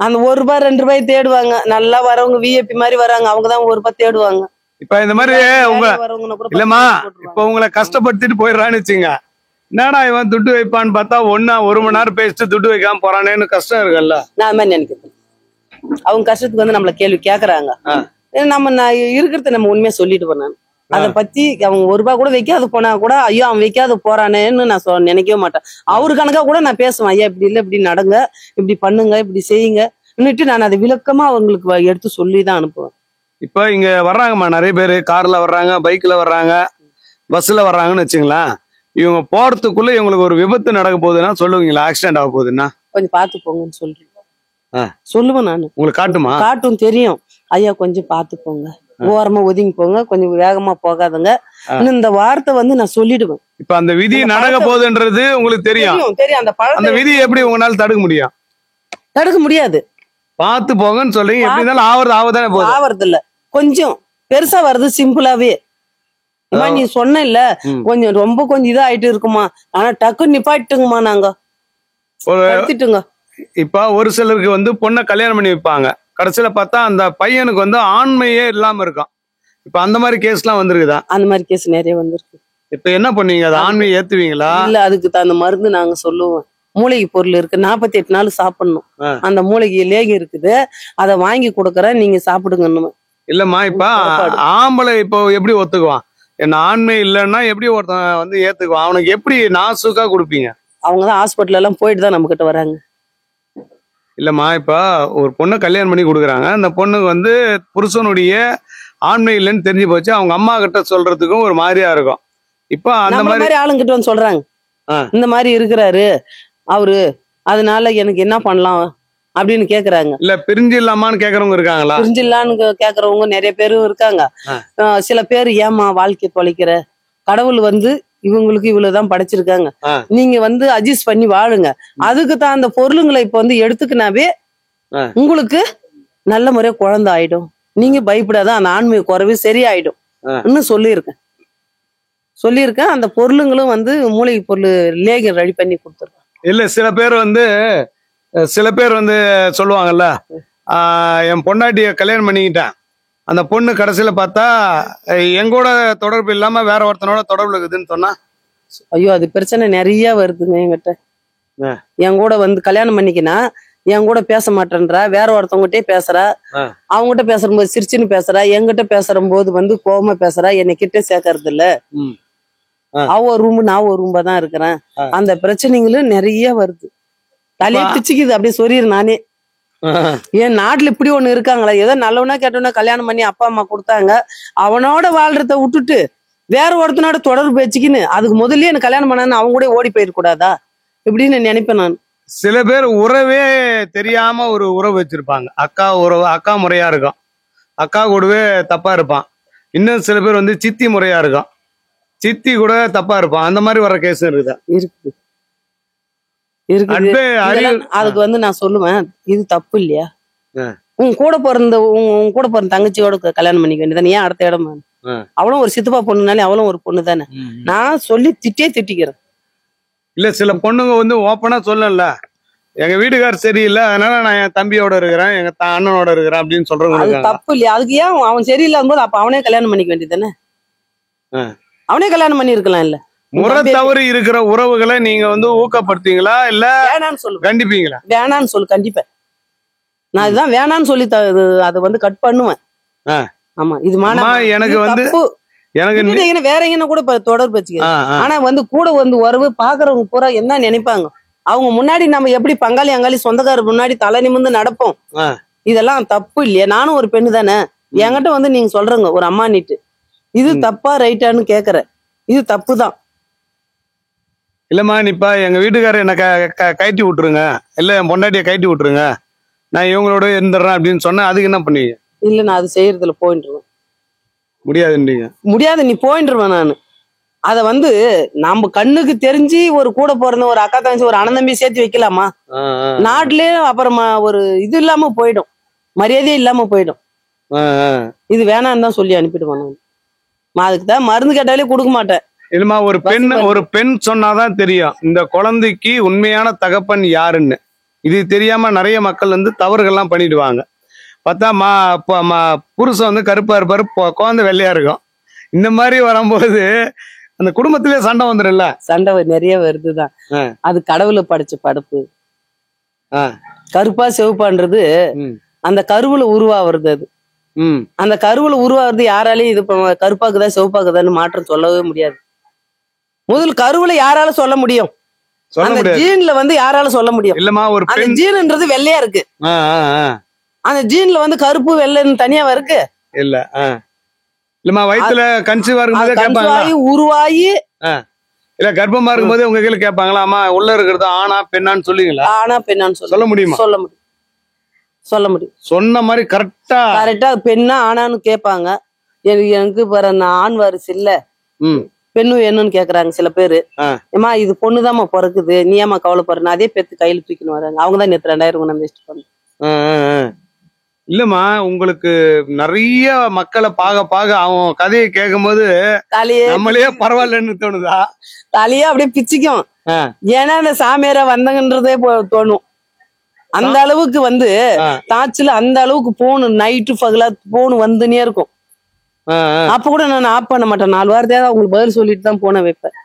அந்த 1 ரூபாய் 2 ரூபாய் தேடுவாங்க. நல்லா வரவங்க விஐபி மாதிரி வராங்க, அவங்கதான் 1 ரூபாய் தேடுவாங்க. இப்ப இந்த மாதிரி உங்க இல்லம்மா, இப்ப உங்களை கஷ்டப்படுத்திட்டு போயிடுறான்னு வச்சுங்க, என்னடா இவன் துட்டு வைப்பான்னு பார்த்தா 1 மணி நேரம் பேசிட்டு துட்டு வைக்காம போறானேன்னு கஷ்டம் இருக்குல்ல. நான் மாதிரி நினைக்கிறேன், அவங்க கஷ்டத்துக்கு வந்து நம்மள கேள்வி கேக்குறாங்க, நான் இருக்கிறத நம்ம உண்மையா சொல்லிட்டு போனேன். அதை பத்தி அவங்க 1 ரூபாய் கூட வைக்காது போனா கூட, ஐயோ அவன் வைக்காது போறானேன்னு நான் நினைக்கவே மாட்டேன். அவரு கணக்கா கூட நான் பேசுவேன், ஐயா இப்படி இல்ல, இப்படி நடங்க, இப்படி பண்ணுங்க, இப்படி செய்யுங்க, நான் அதை விளக்கமா அவங்களுக்கு எடுத்து சொல்லிதான் அனுப்புவேன். இப்ப இங்க வர்றாங்கம்மா நிறைய பேரு, கார்ல வர்றாங்க, பைக்ல வர்றாங்க, பஸ்ல வர்றாங்கன்னு வச்சுங்களேன், இவங்க போறதுக்குள்ள இவங்களுக்கு ஒரு விபத்து நடக்க போகுதுன்னா சொல்லுவீங்களா? ஆக்சிடென்ட் ஆக போகுதுன்னா கொஞ்சம் பாத்து போங்கன்னு சொல்றீங்க? சொல்லுவேன் நானு. உங்களுக்கு காட்டுமா? காட்டும், தெரியும். ஐயா கொஞ்சம் பாத்து போங்க, ஓரமா ஒதுங்கி போங்க, கொஞ்சம் வேகமா போகாதுங்க, இந்த வார்த்தை வந்து நான் சொல்லிடுவேன். இப்ப அந்த விதி நடக்க போகுதுன்றது உங்களுக்கு தெரியும். அந்த விதி எப்படி உங்களால தடுக்க முடியும்? தடுக்க முடியாது. பாத்து போங்கன்னு சொல்றீங்க, எப்படி இருந்தாலும் ஆவறது ஆவதானே போகுது. ஆவறது இல்ல, கொஞ்சம் பெருசா வருது சிம்பிளாவே. அம்மா நீ சொன்ன இல்ல கொஞ்சம் கொஞ்சம் இதா ஆயிட்டு இருக்குமா, ஆனா டக்குன்னு நிப்பாட்டுங்கம்மா நாங்க எடுத்துட்டுங்க. இப்ப ஒரு சிலருக்கு வந்து பொண்ணை கல்யாணம் பண்ணி வைப்பாங்க, கடைசியில பார்த்தா அந்த பையனுக்கு வந்து ஆண்மையே இல்லாம இருக்கும். இப்ப அந்த மாதிரி கேஸ் எல்லாம் வந்திருக்குதா? அந்த மாதிரி கேஸ் நிறைய வந்திருக்கு. இப்ப என்ன பண்ணீங்க, அது ஆண்மையை ஏத்துவீங்களா? இல்ல, அதுக்கு தகுந்த மருந்து நாங்க சொல்லுவோம். மூலிகை பொருள் இருக்கு, 48 நாள் சாப்பிடணும். அந்த மூலிகை லேகி இருக்குது, அதை வாங்கி கொடுக்கறேன், நீங்க சாப்பிடுங்க. இல்லம்மா, இப்ப ஆம்பளை இப்போ எப்படி ஒத்துக்குவான்? என்ன ஆண்மை இல்லைன்னா எப்படி ஒருத்தன் வந்து ஏத்துக்குவான்? அவனுக்கு எப்படி நாசுக்கா கொடுப்பீங்க? அவங்கதான் ஹாஸ்பிட்டல் எல்லாம் போயிட்டு தான் நம்ம கிட்ட வராங்க. இல்லம்மா, இப்ப ஒரு பொண்ணை கல்யாணம் பண்ணி கொடுக்குறாங்க, அந்த பொண்ணுக்கு வந்து புருஷனுடைய ஆண்மை இல்லைன்னு தெரிஞ்சு போச்சு, அவங்க அம்மா கிட்ட சொல்றதுக்கும் ஒரு மாதிரியா இருக்கும். இப்ப அந்த மாதிரி ஆளுங்கிட்ட வந்து சொல்றாங்க, இந்த மாதிரி இருக்கிறாரு அவரு, அதனால எனக்கு என்ன பண்ணலாம் அப்படின்னு கேக்குறாங்க. இல்ல பிரிஞ்சு இல்லாமான்னு கேக்குறவங்க இருக்காங்களா? பிரிஞ்சு இல்லான்னு கேக்குறவங்க நிறைய பேரும் இருக்காங்க. சில பேர் ஏமா வாழ்க்கை தொலைக்கிற, கடவுள் வந்து இவங்களுக்கு இவ்வளவுதான் படைச்சிருக்காங்க, நீங்க வந்து அட்ஜஸ்ட் பண்ணி வாழுங்க, அதுக்கு தான் அந்த பொருளுங்களை இப்ப வந்து எடுத்துக்கினாவே உங்களுக்கு நல்ல முறையா குழந்தை ஆயிடும், நீங்க பயப்படாத, அந்த ஆண்மை குறைவு சரியாயிடும் இன்னும் சொல்லியிருக்கேன். அந்த பொருளுங்களும் வந்து மூலிகை பொருள் லேகி ரெடி பண்ணி கொடுத்துருக்கேன். இல்ல சில பேர் வந்து சொல்லுவாங்கல்ல, என் பொண்டாட்டிய கல்யாணம் பண்ணிக்கிட்டேன், அந்த பொண்ணு கடைசியில பார்த்தா எங்கூட தொடர்பு இல்லாம வேற ஒருத்தனோட தொடர்பு இருக்குதுன்னு சொன்னா, ஐயோ அது பிரச்சனை நிறைய வருதுங்க என்கிட்ட. என் கூட வந்து கல்யாணம் பண்ணிக்கினா என் கூட பேச மாட்டேன்றா, வேற ஒருத்தவங்ககிட்டே பேசுறா, அவங்ககிட்ட பேசும்போது சிரிச்சுன்னு பேசுறா, என்கிட்ட பேசுற போது வந்து கோபமா பேசுறா, என்னை கிட்ட சேர்க்கறது இல்ல, அவ ஒரு ரூம் நான் ஒரு ரூம்பா தான் இருக்கிறேன். அந்த பிரச்சனைகளும் நிறைய வருது, தலையை பிச்சுக்குது அப்படியே சொல்லிடு நானே. என் நாட்டுல இப்படி ஒண்ணு இருக்காங்களா, ஏதோ நல்லவனா கேட்டவனா கல்யாணம் பண்ணி அப்பா அம்மா கொடுத்தாங்க, அவனோட வாழ்றத விட்டுட்டு வேற ஒருத்தனோட தொடர்பு வச்சுக்கின்னு அதுக்கு முதல்ல எனக்கு கல்யாணம் பண்ணான்னு அவங்க கூட ஓடி போயிடக்கூடாதா இப்படின்னு நினைப்பேன் நான். சில பேர் உறவே தெரியாம ஒரு உறவு வச்சிருப்பாங்க, அக்கா உறவு, அக்கா முறையா இருக்கும், அக்கா கூடவே தப்பா இருப்பான். இன்னும் சில பேர் வந்து சித்தி முறையா இருக்கும், சித்தி கூட தப்பா இருப்பான். அந்த மாதிரி வர கேஸ் இருக்குதா? இருக்குது. அதுக்கு வந்து நான் சொல்லுவேன், இது தப்பு இல்லையா, உன் கூட பிறந்த தங்கச்சியோட கல்யாணம் பண்ணிக்க வேண்டியதானே, ஏன் அடுத்த இடம்? அவளும் ஒரு சித்தப்பா பொண்ணுனாலே அவளும் ஒரு பொண்ணு தானே, நான் சொல்லி திட்டிக்கிறேன். இல்ல சில பொண்ணுங்க வந்து ஓப்பனா சொல்லல, எங்க வீட்டுக்கார் சரியில்லை அதனால நான் என் தம்பியோட இருக்கிறேன், எங்க அண்ணனோட இருக்கிறேன் அப்படின்னு சொல்றவங்க தப்பு இல்லையா? அதுக்கு ஏன் அவன் சரியில்லாத போது அப்ப அவனே கல்யாணம் பண்ணிக்க வேண்டியதானே, அவனே கல்யாணம் பண்ணி இருக்கலாம். இல்ல முறை தவறு இருக்கிற உறவுகளை நீங்க வந்து ஊக்கப்படுத்தீங்களா இல்ல வேணான்னு சொல்லு கண்டிப்பீங்களா? வேணான்னு சொல்லு, கண்டிப்பா. நான் இதுதான் வேணான்னு சொல்லி அதை வந்து கட் பண்ணுவேன். ஆமா, இது எனக்கு வந்து எனக்கு வேற எங்க கூட தொடர்பு வச்சுக்கிறேன். ஆனா வந்து கூட வந்து உறவு பாக்குறவங்க பூரா என்ன நினைப்பாங்க, அவங்க முன்னாடி நம்ம எப்படி பங்காளி அங்காளி சொந்தக்காரர் முன்னாடி தலை நிமிர்ந்து நடப்போம், இதெல்லாம் தப்பு இல்லையா? நானும் ஒரு பெண்ணு தானே, என்கிட்ட வந்து நீங்க சொல்றங்க ஒரு அம்மா நீட்டு, இது தப்பா ரைட்டான்னு கேக்குற, இது தப்பு தான். இல்லம்மா, இப்ப எங்க வீட்டுக்காரர் என்ன கட்டி விட்டுருங்க, இல்ல என் பொண்டாட்டிய கட்டி விட்டுருங்க, நான் இவங்களோட இருந்துடுறேன் அப்படின்னு சொன்னா அதுக்கு என்ன பண்ணுவீங்க? இல்ல நான் அது செய்யறதுல போயிட்டுருவேன். முடியாது, நீ போயிட்டுருவேன். நான் அத வந்து நம்ம கண்ணுக்கு தெரிஞ்சு ஒரு கூட பிறந்த ஒரு அக்கா தங்கச்சி ஒரு அண்ணன் தம்பி சேர்த்து வைக்கலாமா? நாட்டிலேயே அப்புறமா ஒரு இது இல்லாம போயிடும், மரியாதையே இல்லாம போயிடும். இது வேணான்னு தான் சொல்லி அனுப்பிடுவேன். நான் அதுக்கு தான் மருந்து கேட்டாலே கொடுக்க மாட்டேன். இல்லம்மா, ஒரு பெண் சொன்னாதான் தெரியும் இந்த குழந்தைக்கு உண்மையான தகப்பன் யாருன்னு. இது தெரியாம நிறைய மக்கள் வந்து தவறுகள்லாம் பண்ணிடுவாங்க. பார்த்தா புருஷன் வந்து கருப்பா இருப்பாரு, குழந்தை வெள்ளையா இருக்கும். இந்த மாதிரி வரும்போது அந்த குடும்பத்திலே சண்டை வந்துடும்ல. சண்டை நிறைய வருதுதான், அது கடவுளை படைச்ச படைப்பு. கருப்பா சிவப்பான்றது அந்த கருவுல உருவாகிறது. அது அந்த கருவுல உருவாகிறது யாராலையும் இது கருப்பாக்குதா சிவப்பாக்குதான்னு மாற்றம் சொல்லவே முடியாது. முதல் கருவுல யாரால சொல்ல முடியும்? அந்த ஜீன்ல வந்து யாரால சொல்ல முடியும்? இல்லம்மா, ஒரு பெண் ஜீன்ன்றது வெள்ளையா இருக்கு, அந்த ஜீன்ல வந்து கருப்பு வெள்ளைன்னு தனியா இருக்கு இல்ல. இல்லம்மா, வயித்துல கன்சீவா இருக்கும்போது கேட்பாங்க, உருவாகி இல்ல கர்ப்பமா இருக்கும்போது உங்க கையில கேட்பாங்களா, அம்மா உள்ள இருக்கிறது ஆனா பெண்ணான்னு சொல்லுவீங்களா? ஆனா பெண்ணான்னு சொல்ல முடியுமா? சொல்ல முடியும். சொன்ன மாதிரி கரெக்டா பெண்ணா ஆனான்னு கேட்பாங்க. எனக்கு ஆண் வாரிசு இல்ல, பெண்ணு என்னன்னு கேக்குறாங்க சில பேரு. ஏமா இது பொண்ணுதாம்மா பிறக்குது, நீ ஏமா கவலைப்படுறேன், அதே பேத்து கையில தூக்கின்னு வராங்க. அவங்கதான் நேற்று 2000 கொண்டு வச்சுட்டு இல்லம்மா, உங்களுக்கு நிறைய மக்களை பாக அவன் கதையை கேட்கும் போது நம்மளே பரவாயில்லன்னு தோணுதா? தலையே அப்படியே பிச்சுக்கும். ஏன்னா அந்த சாமியார வந்தங்கன்றதே தோணும். அந்த அளவுக்கு வந்து தாச்சுல அந்த அளவுக்கு போன் நைட்டு பகலா போன் வந்துனே இருக்கும். அப்ப கூட நான் ஆஃப் பண்ண மாட்டேன். 4 வாரத்தையாவது அவங்களுக்கு பதில் சொல்லிட்டு தான் போன வைப்பேன்.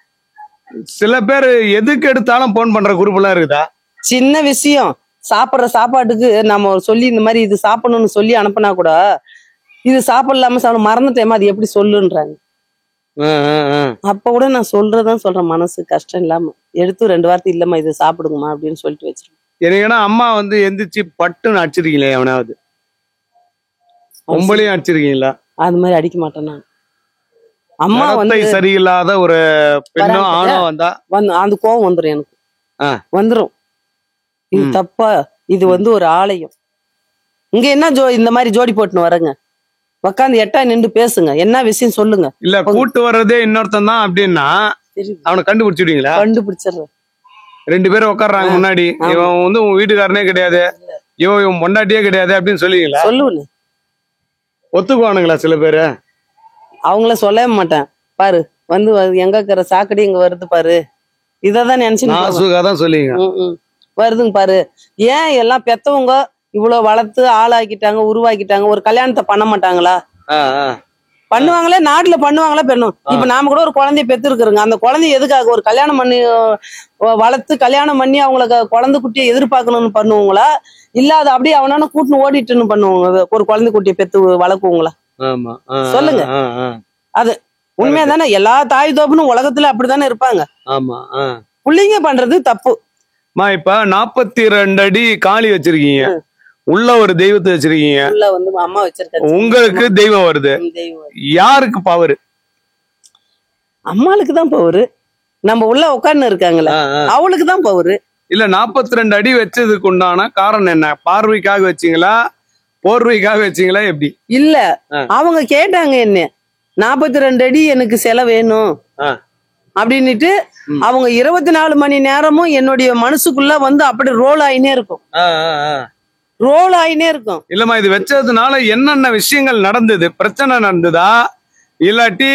சில பேர் எதுக்கு எடுத்தாலும் போன் பண்ற குரூப் எல்லாம் இருக்குதா? சின்ன விஷயம், சாப்பிடுற சாப்பாட்டுக்கு நம்ம சொல்லி இந்த மாதிரி இது சாப்பிடணும்னு சொல்லி அனுப்பினா கூட இது சாப்பிடலாம சாப்பிட மறந்துட்டேமா அது எப்படி சொல்லுன்றாங்க. அப்ப கூட நான் சொல்றதான் சொல்றேன், மனசு கஷ்டம் இல்லாம எடுத்து 2 வார்த்தை இல்லம்மா இது சாப்பிடுங்கம்மா அப்படின்னு சொல்லிட்டு வச்சிருக்கேன். எனக்கு அம்மா வந்து எந்திரிச்சு பட்டுன்னு அடிச்சிருக்கீங்களே எவனாவது? உங்களையும் அடிச்சிருக்கீங்களா? அது மாதிரி அடிக்க மாட்டேன் நான். அம்மா வந்து சரியில்லாத ஒரு பெண்ணோ ஆணோ வந்தா அந்த கோவம் வந்துடும் எனக்கு. வந்துரும், இது தப்பா, இது வந்து ஒரு ஆலயம், இங்க என்ன இந்த மாதிரி ஜோடி போட்டுன்னு வரங்க, உக்காந்து எட்டா நின்று பேசுங்க, என்ன விஷயம் சொல்லுங்க. இல்ல கூட்டு வர்றதே இன்னொருத்தன் தான் அப்படின்னா அவனை கண்டுபிடிச்சிடுவீங்களா? கண்டுபிடிச்சிடுறேன். 2 பேரும் உட்காடுறாங்க முன்னாடி, இவன் வந்து உன் வீட்டுக்காரனே கிடையாது, இவன் பொண்டாட்டியே கிடையாது அப்படின்னு சொல்லுவீங்களா? சொல்லுவேன். ஒத்துக்குவானுங்களா சில பேரு? அவங்கள சொல்லவே மாட்டேன். பாரு வந்து எங்க இருக்கிற சாக்கடி இங்க வருது பாரு, இததான் நினைச்சுதான் சொல்லுவீங்க. வருதுங்க பாரு. ஏன் எல்லாம் பெத்தவங்க இவ்வளவு வளர்த்து ஆளாக்கிட்டாங்க, உருவாக்கிட்டாங்க, ஒரு கல்யாணத்தை பண்ண மாட்டாங்களா? பண்ணுவாங்களே, நாட்டுல பண்ணுவாங்களா பெண்ணும்? இப்ப நாம கூட ஒரு குழந்தைய பெத்து இருக்கிறோங்க, அந்த குழந்தைய எதுக்காக ஒரு கல்யாணம் பண்ணி வளர்த்து கல்யாணம் பண்ணி அவங்களுக்கு குழந்தை குட்டியை எதிர்பார்க்கணும்னு பண்ணுவாங்களா, இல்ல அது அப்படியே அவனான கூட்டுன்னு ஓடிட்டுன்னு பண்ணுவாங்க ஒரு குழந்தை குட்டியை பெத்து வளர்க்குவாங்களா? சொல்லுங்க. அது உண்மையாதானே? எல்லா தாய் தோப்புன்னு உலகத்துல அப்படித்தானே இருப்பாங்க. புள்ளைங்க பண்றது தப்பு. இப்ப 42 அடி காளி வச்சிருக்கீங்க, உள்ள ஒரு தெய்வத்தை வச்சிருக்கீங்க, உள்ள வந்து அம்மா வச்சிருக்காங்க, உங்களுக்கு தெய்வம் வருது, யாருக்கு பவர்? அம்மாளுக்கு தான் பவர். நம்ம உள்ள உட்கார்ந்து இருக்காங்களா அவளுக்கு தான் பவர். இல்ல 42 அடி வச்சதுக்கு உண்டான காரணம் என்ன? பார்வைக்காக வச்சீங்களா, போர்வைக்காக வச்சீங்களா, எப்படி? இல்ல அவங்க கேட்டாங்க என்ன 42 அடி எனக்கு சிலை வேணும் அப்படின்னுட்டு, அவங்க 24 மணி நேரமும் என்னுடைய மனசுக்குள்ள வந்து அப்படி ரோல் ஆயினே இருக்கும், ரோல் ஆயினே இருக்கும். இல்லம்மா, இது வச்சதுனால என்னென்ன விஷயங்கள் நடந்தது? பிரச்சனை நடந்ததா, இல்லாட்டி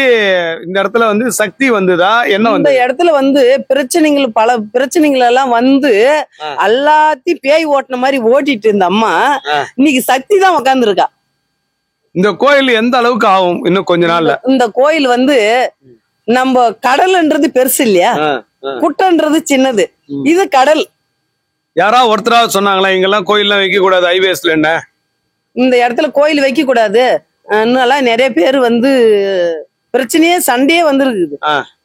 இந்த இடத்துல வந்து சக்தி வந்ததா? என்ன வந்து இந்த இடத்துல வந்து பிரச்சனைகள், பல பிரச்சனைகள் எல்லாம் வந்து எல்லாத்தையும் பேய் ஓட்டின மாதிரி ஓட்டிட்டு இருந்த அம்மா இன்னைக்கு சக்தி தான் உட்கார்ந்து இருக்கா. இந்த கோயில் எந்த அளவுக்கு ஆகும் இன்னும் கொஞ்ச நாள்ல? இந்த கோயில் வந்து நம்ம கடல்ன்றது பெருசு இல்லையா, குட்டன்றது சின்னது, இது கடல். யாராவது ஒருத்தராவது சொன்னாங்களா இங்கெல்லாம் கோயில்லாம் வைக்க கூடாது, ஹைவேஸ்ல என்ன இந்த இடத்துல கோயில் வைக்க கூடாது இன்னும் நிறைய பேர் வந்து பிரச்சனையே சண்டையே வந்துருக்குது.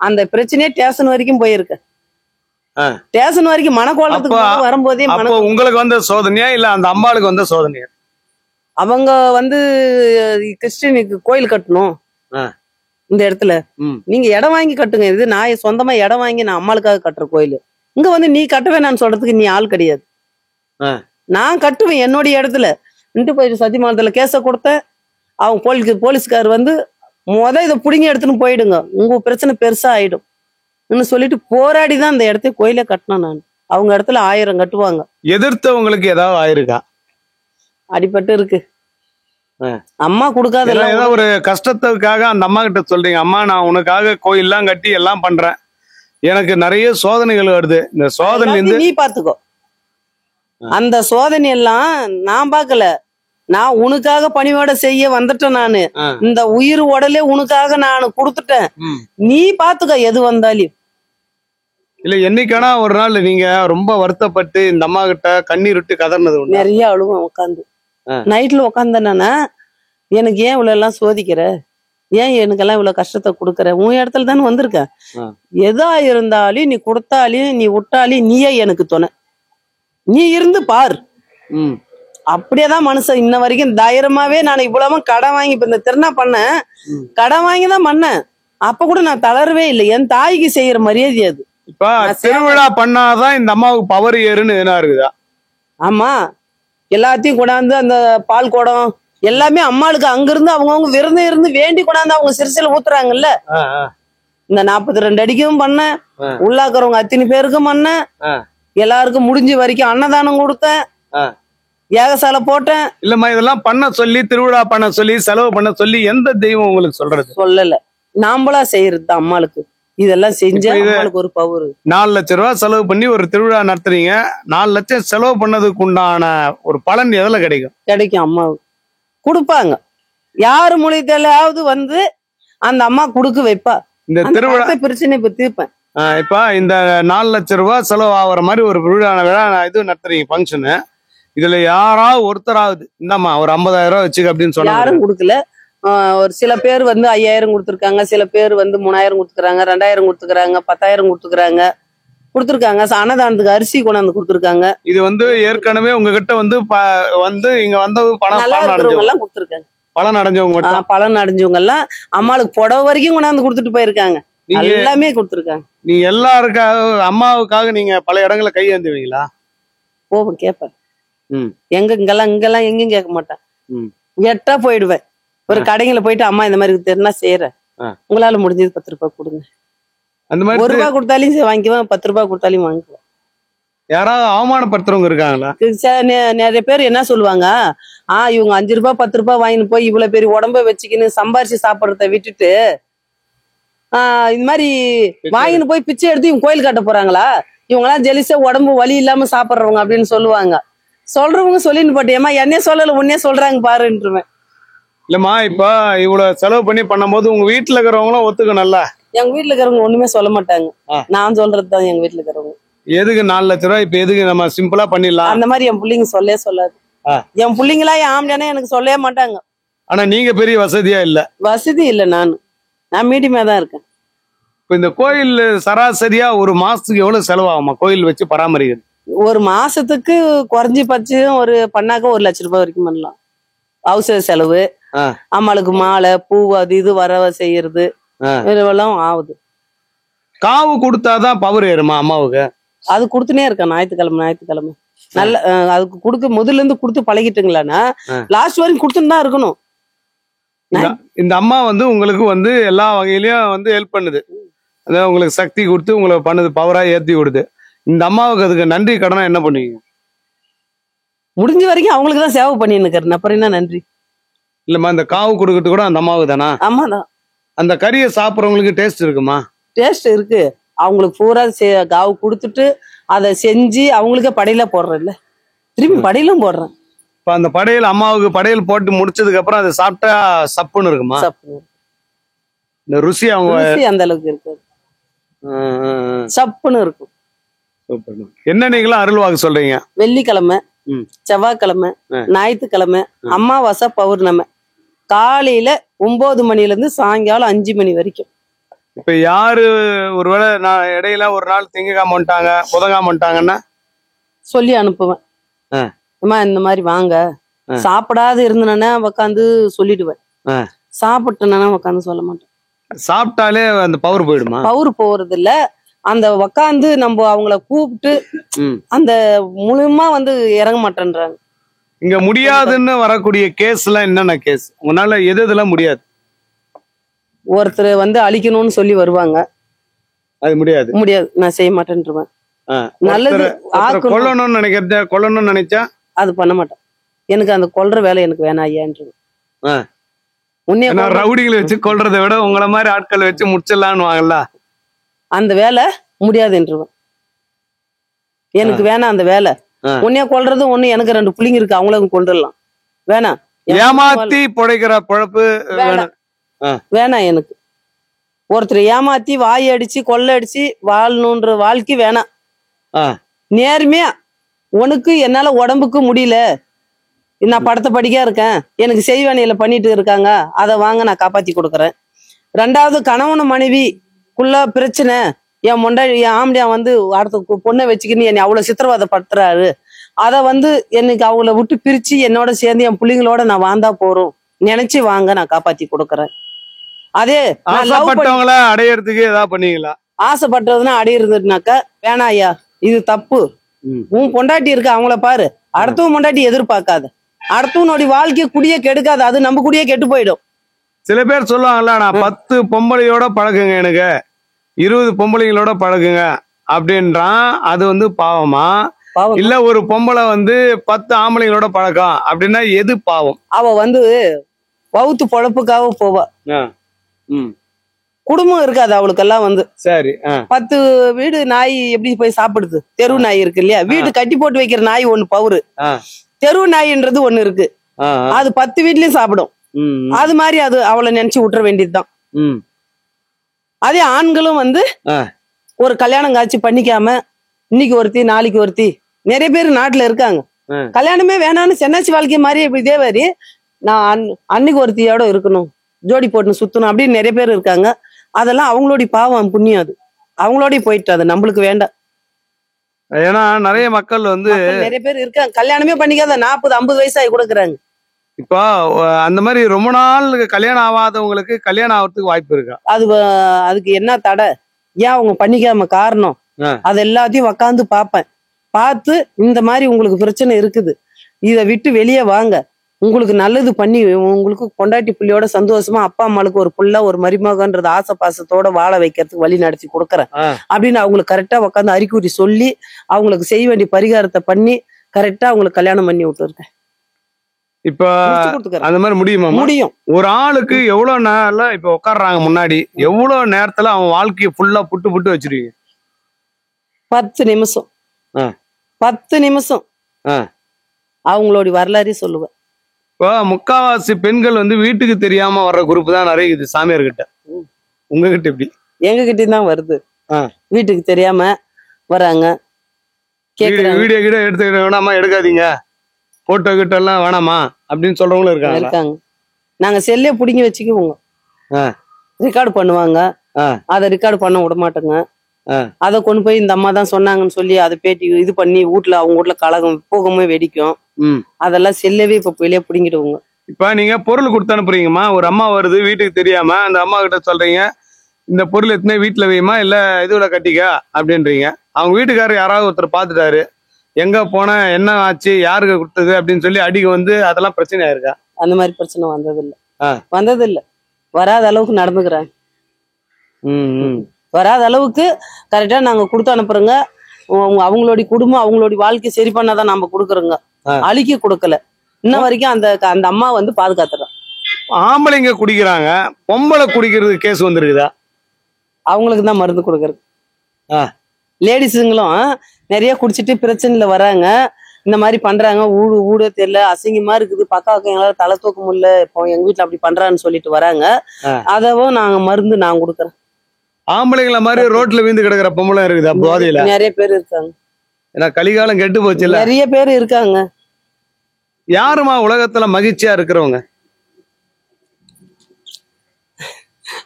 அந்த பிரச்சனையே ஸ்டேஷன் வரைக்கும் போயிருக்கு. ஸ்டேஷன் வரைக்கும் மனக்கோலத்துக்கு வரும்போதே உங்களுக்கு வந்த சோதனையா இல்ல அந்த அம்பாளுக்கு வந்த சோதனையா? அவங்க வந்து கிறிஸ்டினுக்கு கோயில் கட்டணும் இந்த இடத்துல, நீங்க இடம் வாங்கி கட்டுங்க, இது நான் சொந்தமா இடம் வாங்கி நான் அம்மாளுக்காக கட்டுற கோயில், இங்க வந்து நீ கட்டுவேன் நான் சொல்றதுக்கு நீ ஆள் கிடையாது, நான் கட்டுவேன் என்னுடைய இடத்துல போயிட்டு சத்தியமங்கலத்துல கேஸ கொடுத்தேன். அவங்க போலீஸ்கார் வந்து இதை புடிங்கி எடுத்துன்னு போயிடுங்க, உங்க பிரச்சனை பெருசா ஆயிடும் சொல்லிட்டு போராடிதான் அந்த இடத்த கோயிலே கட்டினேன் நான். அவங்க இடத்துல 1000 கட்டுவாங்க. எதிர்த்தவங்களுக்கு ஏதாவது ஆயிருக்கா? அடிபட்டு இருக்கு. அம்மா கொடுக்காத ஒரு கஷ்டத்துக்காக அந்த அம்மா கிட்ட சொல்றீங்க, அம்மா நான் உனக்காக கோயில்லாம் கட்டி எல்லாம் பண்றேன், எனக்கு நிறைய சோதனைகள் வருது, இந்த சோதனை நீ பாத்துக்கோ. அந்த சோதனை எல்லாம் நான் பாக்கல, நான் உனக்காக பணியோட செய்ய வந்துட்டேன். நானு இந்த உயிர் உடலே உனக்காக நான் கொடுத்துட்டேன், நீ பாத்துக்க எது வந்தாலும். இல்ல என்னைக்கானா ஒரு நாள் நீங்க ரொம்ப வருத்தப்பட்டு இந்த அம்மா கிட்ட கண்ணீர் விட்டு கதர்னது? நிறைய அழுவும் உட்காந்து, நைட்ல உட்காந்தேன்னா எனக்கு ஏன் இவ்வளவு எல்லாம் சோதிக்கிற, ஏன் எனக்கெல்லாம் இவ்வளவு கஷ்டத்தை கொடுக்கற, உன் இடத்துல தானே வந்திருக்கேன், எதா இருந்தாலும் நீ கொடுத்தாலும் நீ விட்டாலும் நீயே எனக்கு துணை, நீ இருந்து பார். அப்படியேதான் மனுஷன் இன்ன வரைக்கும் தைரியமாவே நான் இவ்வளவு கடன் வாங்கி இப்ப இந்த திருநா பண்ணேன், கடன் வாங்கி தான் பண்ணேன், அப்ப கூட நான் தளரவே இல்லை. என் தாய்க்கு செய்யற மரியாதை அது. இப்ப திருவிழா பண்ணாதான் இந்த அம்மாவுக்கு பவர் ஏறுன்னு என்ன இருக்குதா? ஆமா, எல்லாத்தையும் கொண்டாந்து அந்த பால் குடம் எல்லாமே அம்மாளுக்கு அங்கிருந்து அவங்கவுங்க விருந்து இருந்து வேண்டி கொண்டாந்து அவங்க சிறுசில ஊத்துறாங்கல்ல. இந்த 42 அடிக்கும் பண்ண, உள்ளாக்குறவங்க அத்தனை பேருக்கும் பண்ண, எல்லாருக்கும் முடிஞ்ச வரைக்கும் அன்னதானம் கொடுத்தேன். யாகசாலை போட்டேன். இல்லம்மா, இதெல்லாம் பண்ண சொல்லி, திருவிழா பண்ண சொல்லி, செலவு பண்ண சொல்லி எந்த தெய்வம் உங்களுக்கு சொல்றது? சொல்லல, நாம்பளா செய்யறது தான் அம்மாளுக்கு. இதெல்லாம் செஞ்சா அம்மாளுக்கு ஒரு பவர். 4 லட்சம் ரூபாய் செலவு பண்ணி ஒரு திருவிழா நடத்துறீங்க. 4 லட்சம் செலவு பண்ணதுக்கு உண்டான ஒரு பலன் எதுல கிடைக்கும்? கிடைக்கும், அம்மாவுக்கு கொடுப்பாங்க. யாரு மூலியத்திலாவது வந்து அந்த அம்மா குடுக்க வைப்பா. இந்த திருவிழா பிரச்சனை இப்ப தீர்ப்பேன். இப்ப இந்த 4 லட்சம் ரூபாய் செலவு ஆகிற மாதிரி ஒரு விழா இது நடத்துறீங்க, ஃபங்க்ஷனு. இதுல யாராவது ஒருத்தராவது இந்தாம்மா ஒரு 50,000 ரூபாய் வச்சுக்க அப்படின்னு சொன்னாங்க? யாரும் கொடுக்கல. ஒரு சில பேர் வந்து 5,000 கொடுத்துருக்காங்க, சில பேர் வந்து 3,000 கொடுத்துக்கிறாங்க, 2,000 கொடுத்துக்கிறாங்க, 10,000 கொடுத்துருக்காங்க. அன்னதானத்துக்கு அரிசி கொண்டாந்து கொடுத்துருக்காங்க. இது வந்து ஏற்கனவே உங்ககிட்ட வந்து வந்து இங்க வந்து நல்லா இருக்கிறவங்க எல்லாம் கொடுத்துருக்காங்க. பலன் அடைஞ்சவங்க பலன் அடைஞ்சவங்க எல்லாம் அம்மாளுக்கு புடவை வரைக்கும் கொண்டாந்து கொடுத்துட்டு போயிருக்காங்க. எல்லாமே கொடுத்துருக்காங்க. நீங்க எல்லாருக்காக, அம்மாவுக்காக நீங்க பல இடங்களை கை ஏந்துவீங்களா? போவேன், கேட்பேன். இங்கெல்லாம் எங்கேயும் கேட்க மாட்டேன். எட்டா போயிடுவேன். ஒரு கடைகளை போயிட்டு அம்மா இந்த மாதிரி தெரினா செய்யறேன், உங்களால முடிஞ்சது 10 ரூபாய் கொடுங்க. அந்த மாதிரி 1 ரூபாய் கொடுத்தாலையும் வாங்கிக்குவேன், 10 ரூபாய் கொடுத்தாலையும் வாங்கிக்குவேன். யாராவது அவமானப்படுத்துறவங்க இருக்காங்களா? நிறைய பேர் என்ன சொல்லுவாங்க, இவங்க 5 ரூபாய் 10 ரூபாய் வாங்கிட்டு போய் இவ்வளவு பெரிய உடம்ப வச்சுக்கின்னு சம்பாரிச்சு சாப்பிடறத விட்டுட்டு இந்த மாதிரி வாங்கிட்டு போய் பிச்சை எடுத்து இவங்க கோயில் கட்ட போறாங்களா, இவங்க எல்லாம் ஜெலிசா உடம்பு வலி இல்லாம சாப்பிடுறவங்க அப்படின்னு சொல்லுவாங்க. சொல்றவங்க சொல்லின்னு போட்டியம்மா, என்னைய சொல்லல உன்னே சொல்றாங்க பாருன்றுவேன். இல்லம்மா, இப்ப இவ்வளவு செலவு பண்ணி பண்ணும் போது உங்க வீட்டுல இருக்கிறவங்களும் ஒத்துக்கணும்ல? எங்க வீட்டுல இருக்கிறவங்க ஒண்ணுமே சொல்ல மாட்டாங்க. நான் சொல்றதுதான் எங்க வீட்டுல இருக்கிறவங்க. எதுக்கு 4 லட்சம் ரூபாய், இப்ப எதுக்கு நம்ம சிம்பிளா பண்ணிடலாம் அந்த மாதிரி என் பிள்ளைங்க சொல்லவே சொல்லாது. என் பிள்ளைங்களா என் ஆம்பளையானே எனக்கு சொல்லவே மாட்டாங்க. ஆனா நீங்க பெரிய வசதியா இல்ல? வசதி இல்ல, நான் மீடியமா தான் இருக்கேன். இப்ப இந்த கோயில் சராசரியா ஒரு மாசத்துக்கு எவ்வளவு செலவாகுமா கோயில் வச்சு பராமரிக்கிறது? ஒரு மாசத்துக்கு குறைஞ்சி பச்சு ஒரு பண்ணாக்க 1 லட்சம் ரூபாய் வரைக்கும் பண்ணலாம். அவசர செலவு, அம்மாளுக்கு மாலை பூ அது இது வரவ செய்யறது இதெல்லாம் ஆகுது. காவு கொடுத்தாதான் பவர் ஏறுமா அம்மாவுக்கு? அது கொடுத்துனே இருக்கேன் ஞாயிற்றுக்கிழமை நல்ல. அதுக்கு கொடுக்க முதல்ல இருந்து கொடுத்து பழகிட்டுங்களான்னா லாஸ்ட் வரைக்கும் கொடுத்துன்னு தான் இருக்கணும். இந்த அம்மா வந்து உங்களுக்கு வந்து எல்லா வகையிலயும் வந்து ஹெல்ப் பண்ணுது. அதாவது உங்களுக்கு சக்தி கொடுத்து உங்களை பண்ணுது, பவரா ஏத்தி கொடுத்து. இந்த அம்மாவுக்கு அதுக்கு நன்றி கடனா என்ன பண்ணுவீங்க? முடிஞ்ச வரைக்கும் அவங்களுக்கு தான் சேவை பண்ணின்னு இருக்கிறேன். அப்புறம் என்ன நன்றி? இல்லம்மா, இந்த காவு கொடுக்கறது கூட அந்த அம்மாவுக்கு தானா? ஆமாதான். அந்த கறியை சாப்பிட்றவங்களுக்கு டேஸ்ட் இருக்குமா? டேஸ்ட் இருக்கு. அவங்களுக்கு பூரா காவு கொடுத்துட்டு அதை செஞ்சு அவங்களுக்கே படையில போடுறேன்ல, திரும்பி படையிலும் போடுறேன். இப்ப அந்த படையல் அம்மாவுக்கு படையல் போட்டு முடிச்சதுக்கு அப்புறம் அதை சாப்பிட்டா சப்புன்னு இருக்குமா? இந்த ருசி அவங்க அந்த அளவுக்கு இருக்காது, சப்புன்னு இருக்கும். என்ன நீங்களும் அருள்வாக்கு சொல்றீங்க? வெள்ளிக்கிழமை, செவ்வாய்க்கிழமை, ஞாயிற்றுக்கிழமை, அமாவாசை, பௌர்ணமி காலையில 9 மணில இருந்து சாயங்காலம் 5 மணி வரைக்கும். இப்ப யாரு ஒருவேளை நான் இடையில ஒரு நாள் திங்கக்காம வந்துட்டாங்க, புதன்காம வந்துட்டாங்கன்னா சொல்லி அனுப்புவேன். அம்மா இந்த மாதிரி வாங்க, சாப்பிடாது இருந்தேன்னா உக்காந்து சொல்லிடுவேன், சாப்பிட்டேன்னா உக்காந்து சொல்ல மாட்டேன். சாப்பிட்டாலே அந்த பவர் போயிடுமா? பவர் போறது இல்ல, அந்த உக்காந்து நம்ம அவங்கள கூப்பிட்டு அந்த முழுமா வந்து இறங்க மாட்டேன்றாங்க. இங்க முடியாதுன்னு வரக்கூடிய கேஸ் எல்லாம் என்னென்ன கேஸ்? உன்னால எது இதெல்லாம் முடியாது? ஒருத்தர் வந்து அழிக்கணும்னு சொல்லி வருவாங்க, அது முடியாது, நான் செய்ய மாட்டேன்ருவேன். நல்லது கொல்லணும்னு நினைக்கிறத கொல்லணும்னு நினைச்சா அது பண்ண மாட்டேன். எனக்கு அந்த கொல்ற வேலை எனக்கு வேணாம் ஐயான்றுவேன். ரவுடிகளை வச்சு கொல்றதை விட உங்களை மாதிரி ஆட்களை வச்சு முடிச்சிடலான்னு வாங்கல, அந்த வேலை முடியாதுன்றுவேன். எனக்கு வேணாம் அந்த வேலை. உன்னைய கொல்றது ஒண்ணு, எனக்கு 2 பிள்ளைங்க இருக்கு, அவங்களும் கொண்டுடலாம். வேணாம், ஏமாத்தி பிழைக்கிற பொழப்பு வேணாம் எனக்கு. ஒருத்தர் ஏமாத்தி வாய் அடிச்சு கொள்ளை அடிச்சு வாழணுன்ற வாழ்க்கை வேணாம். நேர்மையா உனக்கு என்னால உடம்புக்கு முடியல, நான் படத்தை படிக்க இருக்கேன், எனக்கு செய்வானியில பண்ணிட்டு இருக்காங்க, அதை வாங்க நான் காப்பாத்தி கொடுக்குறேன். 2வது கணவன் மனைவிக்குள்ள பிரச்சனை, என் ஆம்படியா வந்து அடுத்த பொண்ணை வச்சுக்கின்னு என்னை அவ்வளவு சித்திரவதைப்படுத்துறாரு, அதை வந்து எனக்கு அவங்கள விட்டு பிரிச்சு என்னோட சேர்ந்து என் பிள்ளைங்களோட நான் வாழ்ந்தா போறோம் நினைச்சு வாங்க, நான் காப்பாத்தி கொடுக்குறேன். அதே ஆசைப்பட்டவங்கள அடையறதுக்கு ஏதாவது பண்ணீங்களா? ஆசைப்பட்டதுன்னா அடையிறதுனாக்கா வேணாம் ஐயா, இது தப்பு. உன் பொண்டாட்டி இருக்கு, அவங்கள பாரு. அடுத்தவன் பொண்டாட்டி எதிர்பார்க்காத, அடுத்தவனுடைய வாழ்க்கைய குடியே கெடுக்காது, அது நம்ம குடியே கெட்டு போயிடும். சில பேர் சொல்லுவாங்கல்ல, நான் 10 பொம்பளையோட பழகுங்க, எனக்கு 20 பொம்பளைங்களோட பழகுங்க அப்படின்றான். அது வந்து பாவமா? பாவம். இல்ல ஒரு பொம்பளை வந்து 10 ஆம்பளைங்களோட பழக்கம் அப்படின்னா எது பாவம்? அவ வந்து வவுத்து பொழப்புக்காக போவா. குடும்பம் இருக்காது அவளுக்கெல்லாம் வந்து. சரி. 10 வீடு நாய் எப்படி போய் சாப்பிடுது? தெரு நாய் இருக்கு இல்லையா? வீடு கட்டி போட்டு வைக்கிற நாய் ஒண்ணு பவுரு, தெரு நாயின்றது ஒண்ணு இருக்கு. அது 10 வீட்லயும் சாப்பிடும். அது மாதிரி அது அவளை நினைச்சு விட்டுற வேண்டியதுதான். அதே ஆண்களும் வந்து ஒரு கல்யாணம் காட்சி பண்ணிக்காம இன்னைக்கு ஒருத்தி நாளைக்கு ஒருத்தி நிறைய பேர் நாட்டுல இருக்காங்க. கல்யாணமே வேணான்னு சென்னாச்சி வாழ்க்கை மாதிரி இதே மாதிரி நான் அன்னைக்கு ஒருத்தியோட இருக்கணும், ஜோடி போட்டு சுத்தணும் அப்படின்னு நிறைய பேர் இருக்காங்க. அதெல்லாம் அவங்களுடைய பாவம் புண்ணியம், அது அவங்களோடய போயிட்டு அது நம்மளுக்கு வேண்டாம். ஏன்னா நிறைய மக்கள் வந்து நிறைய பேர் இருக்காங்க கல்யாணமே பண்ணிக்காத 40-50 வயசாகி கொடுக்குறாங்க. இப்போ அந்த மாதிரி ரொம்ப நாள் கல்யாணம் ஆகாதவங்களுக்கு கல்யாணம் ஆகிறதுக்கு வாய்ப்பு இருக்கா? அதுக்கு என்ன தடை, ஏன் அவங்க பண்ணிக்காம காரணம், அது எல்லாத்தையும் உக்காந்து பார்ப்பேன். பார்த்து இந்த மாதிரி உங்களுக்கு பிரச்சனை இருக்குது, இதை விட்டு வெளியே வாங்க, உங்களுக்கு நல்லது பண்ணி உங்களுக்கு பொண்டாட்டி புள்ளியோட சந்தோஷமா அப்பா அம்மாளுக்கு ஒரு புள்ள ஒரு மருமகன்றது ஆசை பாசத்தோட வாழ வைக்கிறதுக்கு வழி நடத்தி கொடுக்குறேன் அப்படின்னு அவங்களுக்கு கரெக்டா உட்காந்து அறிகுறி சொல்லி அவங்களுக்கு செய்ய வேண்டிய பரிகாரத்தை பண்ணி கரெக்டா அவங்களுக்கு கல்யாணம் பண்ணி விட்டுருக்கேன். இப்ப அந்த மாதிரி முடியுமா? முடியும். ஒரு ஆளுக்கு எவ்வளவு நேரம் இப்ப உட்கார்றாங்க முன்னாடி, எவ்வளவு நேரத்துல அவன் வாழ்க்கையை ஃபுல்லா புட்டு புட்டு வச்சிருக்கீங்க? 10 நிமிஷம். 10 நிமிஷம் அவங்களோட வரலாறே சொல்லுவேன். இப்போ முக்காவாசி பெண்கள் வந்து வீட்டுக்கு தெரியாம வர்ற குரூப் தான் நிறைய இருக்குது சாமியார் கிட்ட. உங்ககிட்ட எப்படி? எங்க கிட்டயும் தான் வருது. வீட்டுக்கு தெரியாம வராங்க, வீடியோ கிட்ட எடுத்துக்கிட்ட வேணாமா, எடுக்காதீங்க, போட்டோ கிட்ட எல்லாம் வேணாமா அப்படின்னு சொல்றவங்களும் இருக்காங்க. நாங்க செல்லே பிடிங்கி வச்சுக்குவோங்க, ரெக்கார்டு பண்ணுவாங்க, அதை ரெக்கார்டு பண்ண விட மாட்டோங்க. அதை கொண்டு போய் இந்த அம்மா தான் சொன்னாங்கன்னு சொல்லி அதை பேட்டி இது பண்ணி வீட்டுல அவங்க வீட்டுல கலகம் போகமே வெடிக்கும். அதெல்லாம் செல்லவே இப்ப வெளியே பிடிங்கிடுவோங்க. இப்ப நீங்க பொருள் கொடுத்து அனுப்புறீங்கம்மா, ஒரு அம்மா வருது வீட்டுக்கு தெரியாம, அந்த அம்மா கிட்ட சொல்றீங்க இந்த பொருள் எத்தனை வீட்டுல வையுமா இல்ல இதுல கட்டிக்க அப்படின்றீங்க. அவங்க வீட்டுக்காரர் யாராவது ஒருத்தர் பாத்துட்டாரு, எங்க போன என்ன ஆச்சு யாருக்கு கொடுத்தது அப்படின்னு சொல்லி அடிக்க வந்து அதெல்லாம் பிரச்சனை ஆயிருக்கா? அந்த மாதிரி பிரச்சனை வந்ததில்லை. வராத அளவுக்கு நடந்துக்கிறாங்க. வராத அளவுக்கு கரெக்டா நாங்க கொடுத்து அனுப்புறோங்க. அவங்களுடைய குடும்பம் அவங்களுடைய வாழ்க்கை சரி பண்ணாதான் நாம கொடுக்குறோங்க, அழிக்க கொடுக்கல. இன்ன வரைக்கும் அந்த அம்மா வந்து பாதுகாத்துறோம். ஆம்பளைங்க குடிக்கிறாங்க, பொம்பளை குடிக்கிறது கேஸ் வந்துருக்குதா? அவங்களுக்கு தான் மருந்து கொடுக்கறது. லேடிஸுங்களும் நிறைய குடிச்சிட்டு பிரச்சனைல வராங்க, இந்த மாதிரி பண்றாங்க, ஊட தெரியல, அசிங்கமா இருக்குது, பக்கம் எங்களால தலை தூக்க முடியல, இப்போ எங்க வீட்டுல அப்படி பண்றான்னு சொல்லிட்டு வராங்க. அதவும் நாங்க மருந்து நான் கொடுக்குறேன். ஆம்பளைங்கள மாதிரி ரோட்ல வீந்து கிடக்குற பொம்பளை இருக்குதா போதையில? நிறைய பேர் இருக்காங்க. ஏன்னா கலிகாலம் கெட்டு போச்சு, நிறைய பேர் இருக்காங்க. யாருமா உலகத்துல மகிழ்ச்சியா இருக்கிறவங்க?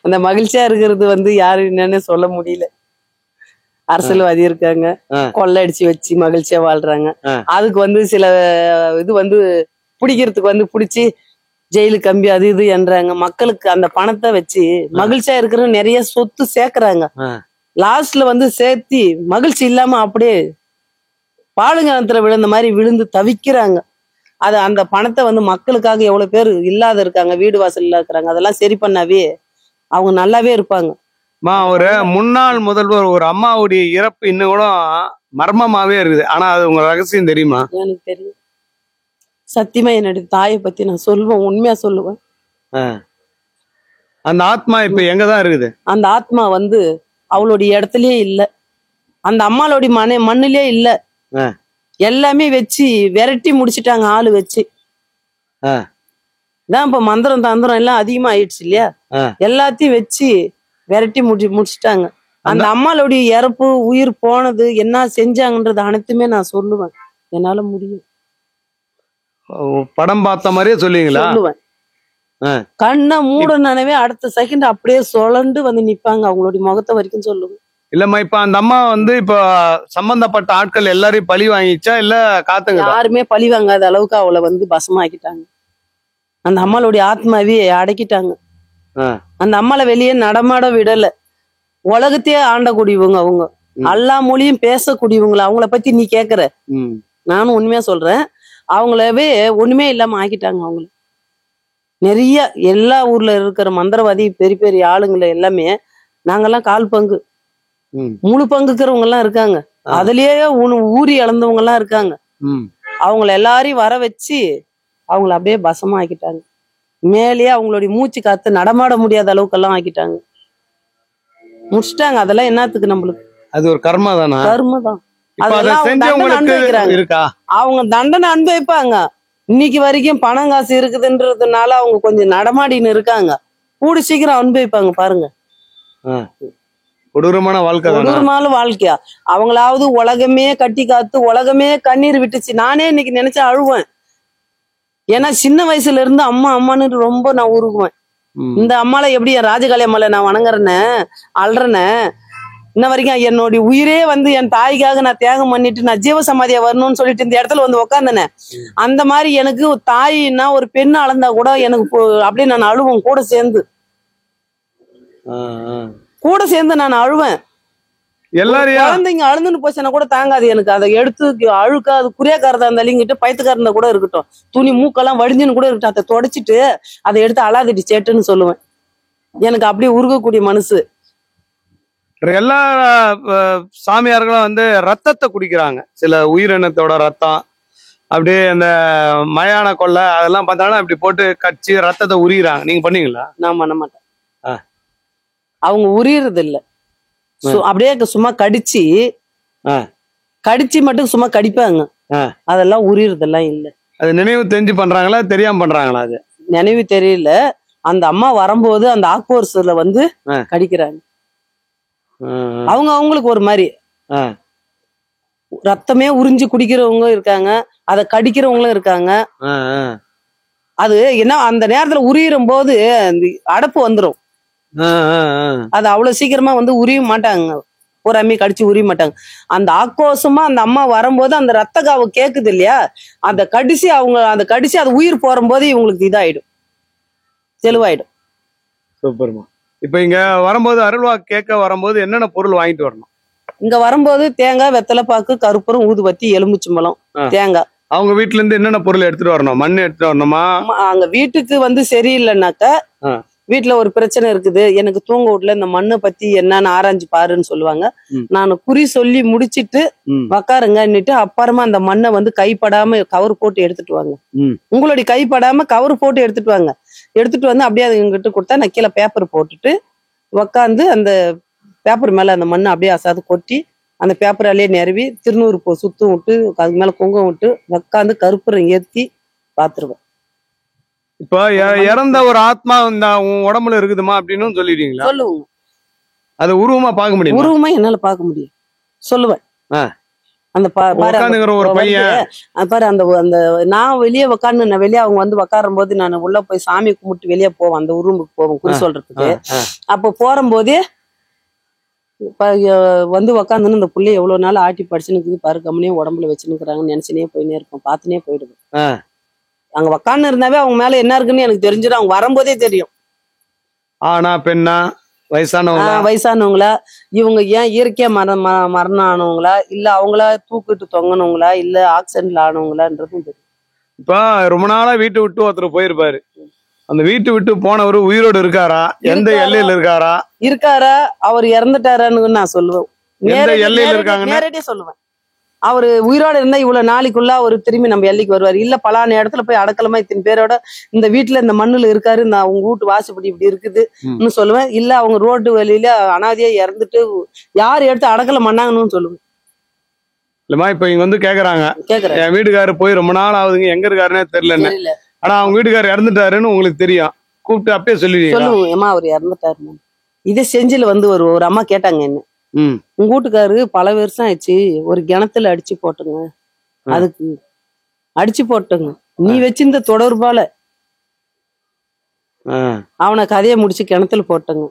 அந்த மகிழ்ச்சியா இருக்கிறது வந்து யாரு என்னன்னு சொல்ல முடியல. அரசியல்வாதி இருக்காங்க, கொள்ளை அடிச்சு வச்சு மகிழ்ச்சியா வாழ்றாங்க. அதுக்கு வந்து சில இது வந்து பிடிக்கிறதுக்கு வந்து பிடிச்சி ஜெயிலு கம்பி அது இது என்றாங்க. மக்களுக்கு அந்த பணத்தை வச்சு மகிழ்ச்சியா இருக்கிற நிறைய சொத்து சேர்க்கறாங்க. லாஸ்ட்ல வந்து சேர்த்தி மகிழ்ச்சி இல்லாம அப்படியே பாலுங்கணத்துல விழுந்த மாதிரி விழுந்து தவிக்கிறாங்க. அது அந்த பணத்தை வந்து மக்களுக்காக எவ்வளவு பேர் இல்லாத இருக்காங்க, வீடு வாசல் இல்ல இருக்கிறாங்க, அதெல்லாம் சரி பண்ணாவே அவங்க நல்லாவே இருப்பாங்க. ஒரு முன்னாள் முதல்வர் ஒரு அம்மாவுடைய இறப்பு இன்னும் கூட மர்மமாவே இருக்குது. ஆனா அது உங்க ரகசியம் தெரியுமா? எனக்கு தெரியும். சத்தியமா என்னுடைய தாயை பத்தி நான் சொல்லுவேன், உண்மையா சொல்லுவேன். அந்த ஆத்மா இப்ப எங்கதான் இருக்குது? அந்த ஆத்மா வந்து அவளுடைய இடத்துலயே இல்ல, அந்த அம்மாளுடைய மண்ணிலே இல்ல. எல்லாமே வச்சு விரட்டி முடிச்சிட்டாங்க ஆளு வச்சு. தான் இப்ப மந்திரம் தந்திரம் எல்லாம் அதிகமா ஆயிடுச்சு இல்லையா, எல்லாத்தையும் வச்சு விரட்டி முடிச்சிட்டாங்க. அந்த அம்மாளுடைய இறப்பு உயிர் போனது என்ன செஞ்சாங்கன்றது அனைத்துமே நான் சொல்லுவேன், என்னால முடியும். படம் பார்த்த மாதிரியே சொல்லுவீங்களா? சொல்லுவேன். கண்ணை மூடனவே அடுத்த செகண்ட் அப்படியே சுழண்டு வந்து நிப்பாங்க, அவங்களுடைய முகத்தை வரைக்கும் சொல்லுவேன். இல்லம்மா, இப்ப அந்த அம்மா வந்து இப்ப சம்பந்தப்பட்ட ஆட்கள் எல்லாரையும் பழி வாங்கிச்சா இல்ல காத்துங்க? யாருமே பழி வாங்காத அளவுக்கு அவளை வந்து பசமாக்கிட்டாங்க. அந்த அம்மாளுடைய ஆத்மாவே அடக்கிட்டாங்க. அந்த அம்மாளை வெளியே நடமாட விடல. உலகத்தையே ஆண்டக்கூடியவங்க அவங்க, எல்லா மொழியும் பேசக்கூடியவங்கள. அவங்கள பத்தி நீ கேக்குற, நானும் உண்மையா சொல்றேன், அவங்களவே ஒண்ணுமே இல்லாம ஆக்கிட்டாங்க. அவங்கள நிறைய எல்லா ஊர்ல இருக்கிற மந்திரவாதி பெரிய பெரிய ஆளுங்களை எல்லாமே நாங்கெல்லாம் கால் பங்கு முழு பங்குக்கிறவங்க எல்லாம் இருக்காங்க. அதுலயே ஊறி இழந்தவங்க எல்லாம் இருக்காங்க. அவங்கள எல்லாரையும் வர வச்சு அவங்கள அப்படியே பசமா ஆக்கிட்டாங்க. மேலேயே அவங்களுடைய மூச்சு காத்து நடமாட முடியாத அளவுக்கு எல்லாம் ஆக்கிட்டாங்க, முடிச்சிட்டாங்க. அதெல்லாம் என்னத்துக்கு நம்மளுக்கு? அது ஒரு கர்மா தானா? கர்மா தான். அவங்க தண்டனை அனுபவிப்பாங்க. இன்னைக்கு வரைக்கும் பணம் காசு இருக்குதுன்றதுனால அவங்க கொஞ்சம் நடமாடின்னு இருக்காங்க. கூடி சீக்கிரம் அனுபவிப்பாங்க பாருங்க. கொடூரமான வாழ்க்கையா? அவங்களாவது உலகமே கட்டி காத்து உலகமே கண்ணீர் விட்டுச்சு. நானே இன்னைக்கு நினைச்சா அழுவேன். ஏன்னா சின்ன வயசுல இருந்து அம்மா அம்மான்னு ரொம்ப நான் உருகுவேன். இந்த அம்மால எப்படி என் ராஜகாளியம்மால நான் வணங்குறேன்னு அல்றேன்னு இன்ன வரைக்கும் என்னுடைய உயிரே வந்து என் தாய்க்காக நான் தியாகம் பண்ணிட்டு நான் ஜீவசமாதியா வரணும்னு சொல்லிட்டு இந்த இடத்துல வந்து உக்காந்தேனே. அந்த மாதிரி எனக்கு தாயின்னா ஒரு பெண்ணு அளந்தா கூட எனக்கு அப்படியே நான் அழுவேன். கூட சேர்ந்து நான் அழுவேன். எல்லாரையும் குழந்தைங்க அழுந்துன்னு போச்சுன்னா கூட தாங்காது எனக்கு. அதை எடுத்து அழுக்கா அது குறியாக்காரதா இருந்தாலிங்கிட்டு பயத்துக்காரந்தா கூட இருக்கட்டும், துணி மூக்கெல்லாம் வடிஞ்சுன்னு கூட இருக்கட்டும், அதை தொடச்சிட்டு அதை எடுத்து அழாதிட்டு சேட்டுன்னு சொல்லுவேன். எனக்கு அப்படியே உருகக்கூடிய மனசு. எல்லா சாமியார்களும் வந்து ரத்தத்தை குடிக்கிறாங்க. சில உயிரினத்தோட ரத்தம் அப்படியே அந்த மயான கொள்ளை அதெல்லாம் பார்த்தாலும் அப்படி போட்டு கட்சி ரத்தத்தை உரிகிறாங்க. நீங்க பண்ணீங்களா? நான் பண்ண மாட்டேன். அவங்க உரியறது இல்ல, அப்படியே சும்மா கடிச்சு மட்டும் சும்மா கடிப்பாங்க. அதெல்லாம் உரியறதெல்லாம் இல்ல. அது நினைவு தெரிஞ்சு பண்றாங்களா தெரியாம பண்றாங்களா? அது நினைவு தெரியல. அந்த அம்மா வரும்போது அந்த ஆக்ரோஷத்துல வந்து கடிக்கிறாங்க. அவங்க அவங்களுக்கு ஒரு மாதிரி ரத்தமே உறிஞ்சு குடிக்கிறவங்க இருக்காங்க, அதை கடிக்கிறவங்களும் இருக்காங்க. அது என்ன அந்த நேரத்துல உரியும் போது அடப்பு வந்துடும். அது அவ்வளவு சீக்கிரமா வந்து உரிய மாட்டாங்க, ஒரு அம்மி கடிச்சு உரிய மாட்டாங்க. அந்த ஆக்ரோஷமா அந்த அம்மா வரும்போது அந்த ரத்த காவு கேக்குது இல்லையா, அந்த கடிச்சு அது உயிர் போற போது இவங்களுக்கு இதாயிடும், தெளிவாயிடும். சூப்பர்மா. இப்ப இங்க வரும்போது அருள்வா கேட்க வரும்போது என்னென்ன பொருள் வாங்கிட்டு வரணும்? இங்க வரும்போது தேங்காய், வெத்தலைப்பாக்கு, கருப்பூரம், ஊதுபத்தி, எலுமிச்சம்பழம், தேங்காய். அவங்க வீட்டுல இருந்து என்னென்ன பொருள் எடுத்துட்டு வரணும்? மண் எடுத்துட்டு வரணுமா? அங்க வீட்டுக்கு வந்து சரியில்லைன்னாக்கா, வீட்டுல ஒரு பிரச்சனை இருக்குது, எனக்கு தூங்க வீட்டுல இந்த மண்ணை பத்தி என்னன்னு ஆராய்ஞ்சு பாருன்னு சொல்லுவாங்க. நான் குறி சொல்லி முடிச்சிட்டு உக்காருங்கன்னுட்டு அப்புறமா அந்த மண்ணை வந்து கைப்படாம கவர் போட்டு எடுத்துட்டு வாங்க. உங்களுடைய கைப்படாம கவர் போட்டு எடுத்துட்டு வாங்க. எடுத்துட்டு வந்து அப்படியே அது எங்கிட்ட கொடுத்தா நான் கீழே பேப்பர் போட்டுட்டு உக்காந்து அந்த பேப்பர் மேல அந்த மண்ணை அப்படியே அசாது கொட்டி அந்த பேப்பராலேயே நிறவி திருநூறு சுத்தம் விட்டு அதுக்கு மேல குங்குமம் விட்டு உக்காந்து கருப்பூரம் ஏத்தி பாத்துருவேன். இப்ப இறந்த ஒரு ஆத்மா இந்த உடம்புல இருக்குதுமா அப்படின்னு சொல்லிடுவீங்களா? சொல்லுவோங்க. அது உருவமா பார்க்க முடியும்? உருவமா என்னால பார்க்க முடியும், சொல்லுவேன். அந்த ஒரு பையன் பாரு, அந்த அந்த நான் வெளியே உக்காந்து நான் வெளியே அவங்க வந்து உக்காரும் போது நான் உள்ள போய் சாமி கும்பிட்டு வெளியே போவேன், அந்த ரூமுக்கு போவேன் குறி சொல்றதுக்கு. அப்போ போறம்போதே வந்து உக்காந்துன்னு இந்த பிள்ளைய எவ்வளவு நாள் ஆட்டி படிச்சுன்னு பாரு, கம்முனே உடம்புல வச்சுன்னுக்குறாங்கன்னு நினைச்சுனே போயினே இருப்பேன், பார்த்துனே போயிடுவேன். அங்க உக்காந்து இருந்தாவே அவங்க மேல என்ன இருக்குன்னு எனக்கு தெரிஞ்சிடும், அவங்க வரும்போதே தெரியும். ஆனா பெண்ணா, வயசானவங்களா, இவங்க ஏன் இயற்கையா மரணம் ஆனவங்களா, இல்ல அவங்களா தூக்கிட்டு தொங்கினவங்களா, இல்ல ஆக்சிடென்ட்ல ஆனவங்களான்றதும் தெரியும். இப்ப ரொம்ப நாளா வீட்டு விட்டு ஒருத்தர் போயிருப்பாரு, அந்த வீட்டு விட்டு போனவரு உயிரோடு இருக்காரா, எந்த எல்லையில இருக்காரா, அவர் இறந்துட்டாரான்னு நான் சொல்லுவேன். நேரடியா சொல்லுவேன். அவரு உயிரோட இருந்தா இவ்வளவு நாளைக்குள்ள அவரு திரும்பி நம்ம எல்லைக்கு வருவாரு, இல்ல பலான இடத்துல போய் அடக்கலமா இத்தனை பேரோட இந்த வீட்டுல இந்த மண்ணுல இருக்காரு, நான் உங்க வீட்டு வாசுபடி இப்படி இருக்குதுன்னு சொல்லுவேன். இல்ல அவங்க ரோட்டு வழியில அனாதையா இறந்துட்டு யாரு எடுத்து அடக்கல பண்ணாங்கன்னு சொல்லுவேன். இல்லமா இப்ப இங்க வந்து கேக்குறாங்க, என் வீட்டுக்காரரு போய் ரொம்ப நாள் ஆகுதுங்க, எங்க இருக்காருன்னே தெரியல, ஆனா அவங்க வீட்டுக்காரர் இறந்துட்டாருன்னு உங்களுக்கு தெரியும், கூப்பிட்டு அப்பயே சொல்லுவோம், ஏமா அவர் இறந்துட்டாரு. இதே செஞ்சில வந்து ஒரு அம்மா கேட்டாங்க என்ன, உங்க வீட்டுக்காரு பல வருஷம் ஆயிடுச்சு, ஒரு கிணத்துல அடிச்சு போட்டுங்க, அதுக்கு அடிச்சு போட்டுங்க, நீ வச்சிருந்த தொடர்பால அவனை கதையை முடிச்சு கிணத்துல போட்டுங்க.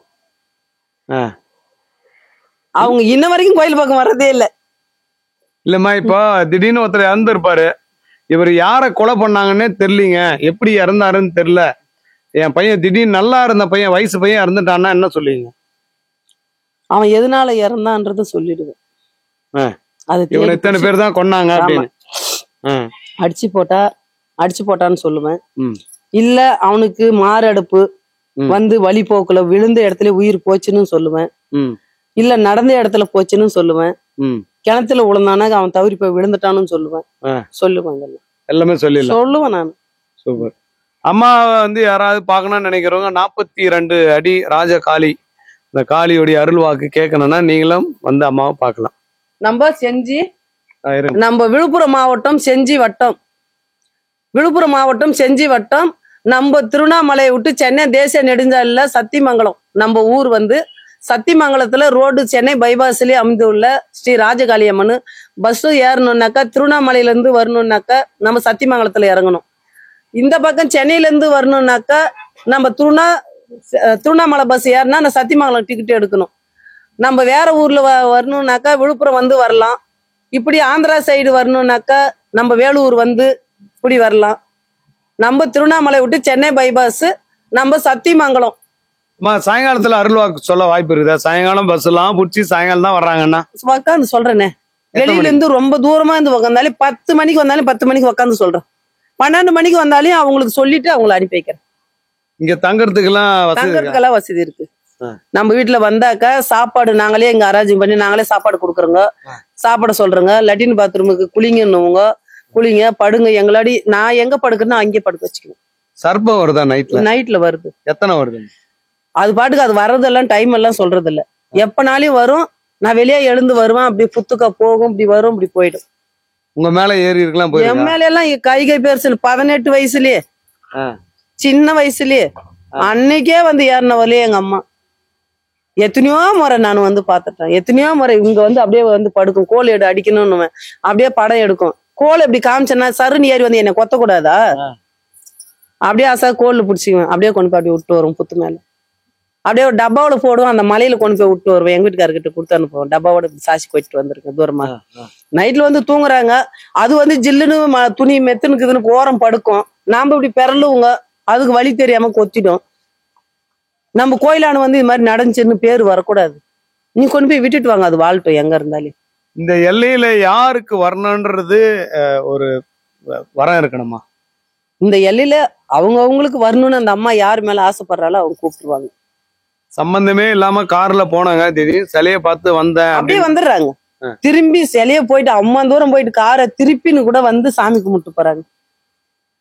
அவங்க இன்ன வரைக்கும் கோயில் பக்கம் வர்றதே இல்ல. இல்லம்மா இப்போ திடீர்னு ஒருத்தர் இறந்து இருப்பாரு, இவர் யார கொலை பண்ணாங்கன்னே தெரியலீங்க, எப்படி இறந்தாருன்னு தெரியல, என் பையன் திடீர்னு நல்லா இருந்த பையன் வயசு பையன் இறந்துட்டான்னா என்ன சொல்லுவீங்க? அவன் எதனால இறந்தான்றத சொல்லிடுவேன். அது எத்தனை பேர் தான் கொன்னாங்க அப்படின்னு அடிச்சு போட்டான்னு சொல்லுவேன். இல்ல அவனுக்கு மாரடைப்பு வந்து வழி போக்குல விழுந்த இடத்துல உயிர் போச்சுன்னு சொல்லுவேன். இல்ல நடந்த இடத்துல போச்சுன்னு சொல்லுவேன். ம். கிணத்துல விழுந்தானாக்க அவன் தவறி போய் விழுந்துட்டான்னு சொல்லுவேன். சொல்லுவேன் இதெல்லாம். எல்லாமே சொல்லுவேன் நான். சூப்பர். அம்மாவை வந்து யாராவது பார்க்கணும்னு நினைக்கிறவங்க 42 அடி ராஜகாளி, இந்த காளியோடைய அருள் வாக்கு கேட்கணும்னா நீங்களும் வந்து அம்மாவை பார்க்கலாம். நம்ம செஞ்சி, நம்ம விழுப்புரம் மாவட்டம் செஞ்சி வட்டம், விழுப்புரம் மாவட்டம் செஞ்சி வட்டம், நம்ம திருவண்ணாமலையை விட்டு சென்னை தேசிய நெடுஞ்சாலையில சத்தியமங்கலம் நம்ம ஊர் வந்து சத்தியமங்கலத்துல ரோடு சென்னை பைபாஸ்லயே அமைந்துள்ள ஸ்ரீ ராஜகாளி அம்மன். பஸ் ஏறணும்னாக்கா திருவண்ணாமலையில இருந்து வரணும்னாக்கா நம்ம சத்தியமங்கலத்துல இறங்கணும். இந்த பக்கம் சென்னையில இருந்து வரணும்னாக்கா நம்ம திருவண்ணாமலை பஸ் ஏறினா நான் சத்தியமங்கலம் டிக்கெட் எடுக்கணும். நம்ம வேற ஊர்ல வரணும்னாக்கா விழுப்புரம் வந்து வரலாம். இப்படி ஆந்திரா சைடு வரணும்னாக்கா நம்ம வேலூர் வந்து இப்படி வரலாம். நம்ம திருவண்ணாமலை விட்டு சென்னை பைபாஸ், நம்ம சத்தியமங்கலம். சாயங்காலத்துல அருள் வாக்கு சொல்ல வாய்ப்பு இருக்குதா? சாயங்காலம் பஸ் எல்லாம் புடிச்சு சாயங்காலம் தான் வர்றாங்கன்னா உக்காந்து சொல்றேனே. வெளியில இருந்து ரொம்ப தூரமா இருந்து உக்காந்தாலும் 10 மணிக்கு வந்தாலும் 10 மணிக்கு உக்காந்து சொல்றேன். 12 மணிக்கு வந்தாலும் அவங்களுக்கு சொல்லிட்டு அவங்களை அனுப்பி வைக்கிறேன். இங்க தங்கறதுக்கெல்லாம் வசதி இருக்கு. நம்ம வீட்டுல வந்தாக்கா சாப்பாடு நாங்களே இங்க அரேஞ்ச் பண்ணி நாங்களே சாப்பாடு கொடுக்குறோங்க. சாப்பாடு சொல்றோங்க. லெட்டின் பாத்ரூமுக்கு குளிங்கன்னுவங்க, குளிங்க படுங்க. எங்களாடி நான் எங்க படுக்கிறேன்னா அங்கே படுக்க வச்சுக்குவேன். சர்ப்பம் வருதா? நைட்ல வருது. எத்தனை வருது? அது பாட்டுக்கு அது வர்றதெல்லாம் டைம் எல்லாம் சொல்றது இல்ல. எப்பனாலும் வரும். நான் வெளியே எழுந்து வருவேன். அப்படி புத்துக்க போகும், இப்படி வரும், இப்படி போயிடும். உங்க மேல ஏறி இருக்கலாம்? என் மேல எல்லாம் கை பெருசு 18 வயசுலயே, சின்ன வயசுலயே அன்னைக்கே வந்து ஏறினவரையே எங்க அம்மா. எத்தனையோ முறை நான் வந்து பாத்துட்டேன். எத்தனையோ முறை இங்க வந்து அப்படியே வந்து படுக்கும். கோல் எடு அடிக்கணும்னு அப்படியே படம் எடுக்கும். கோல் எப்படி காமிச்சேன்னா சருன்னு ஏறி வந்து என்னை கொத்த கூடாதா? அப்படியே ஆசா கோல் பிடிச்சிக்குவேன். அப்படியே கொண்டு போய் அப்படியே விட்டு வரும் புத்து மேல. அப்படியே ஒரு டப்பாவோட போடுவோம். அந்த மலையில கொண்டு போய் விட்டு வருவேன். எங்க வீட்டுக்காரர்கிட்ட கொடுத்து அனுப்புவோம். டப்பாவோட சாசி போயிட்டு வந்திருக்கேன் தூரமா. நைட்ல வந்து தூங்குறாங்க. அது வந்து ஜில்லுன்னு துணி மெத்துனுக்குதுன்னு ஓரம் படுக்கும். நாம இப்படி பிறலுவுங்க. அதுக்கு வழி தெரியாம கொத்திடும். நம்ம கோயிலானு வந்து இது மாதிரி நடந்துச்சுன்னு பேரு வரக்கூடாது. நீ கொண்டு போய் விட்டுட்டு வாங்க. அது வாழ்ட்டும் எங்க இருந்தாலும். இந்த எல்லையில யாருக்கு வரணும்ன்றது ஒரு வரம் இருக்கணுமா? இந்த எல்லையில அவங்களுக்கு வரணும்னு அந்த அம்மா யார் மேல ஆசைப்படுறாலும் அவங்க கூப்பிட்டுருவாங்க. சம்பந்தமே இல்லாம கார்ல போனாங்க, திடீர்னு சிலைய பார்த்து வந்தேன் அப்படியே வந்துடுறாங்க. திரும்பி சிலைய போயிட்டு அம்மா தூரம் போயிட்டு காரை திருப்பின்னு கூட வந்து சாமி கும்பிட்டு போறாங்க.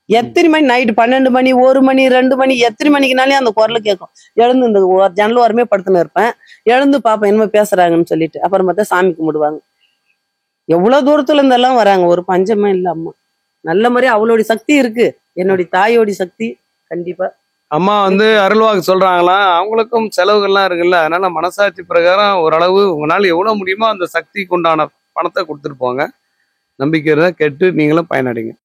எத்தனை மணி நைட்டு 12 மணி 1 மணி 2 மணி எத்தனை மணிக்குனாலே அந்த குரலை கேட்கும். எழுந்து இந்த ஜன்னல் ஓரமே படுத்துன்னு இருப்பேன். எழுந்து பாப்பேன் என்ன பேசுறாங்கன்னு சொல்லிட்டு அப்புறம் பார்த்தா சாமி கும்பிடுவாங்க. எவ்வளவு தூரத்துல இருந்தெல்லாம் வராங்க. ஒரு பஞ்சமே இல்ல அம்மா. நல்ல மாதிரி அவளோட சக்தி இருக்கு. என்னுடைய தாயோட சக்தி கண்டிப்பா. அம்மா வந்து அருள்வாக்கு சொல்றாங்களாம். அவங்களுக்கும் செலவுகள்லாம் இருக்குல்ல. அதனால மனசாட்சி பிரகாரம் ஓரளவு உங்களால எவ்வளவு முடியுமோ அந்த சக்திக்கு உண்டான பணத்தை கொடுத்துட்டு போங்க. நம்பிக்கை கேட்டு நீங்களும் பயனடைங்க.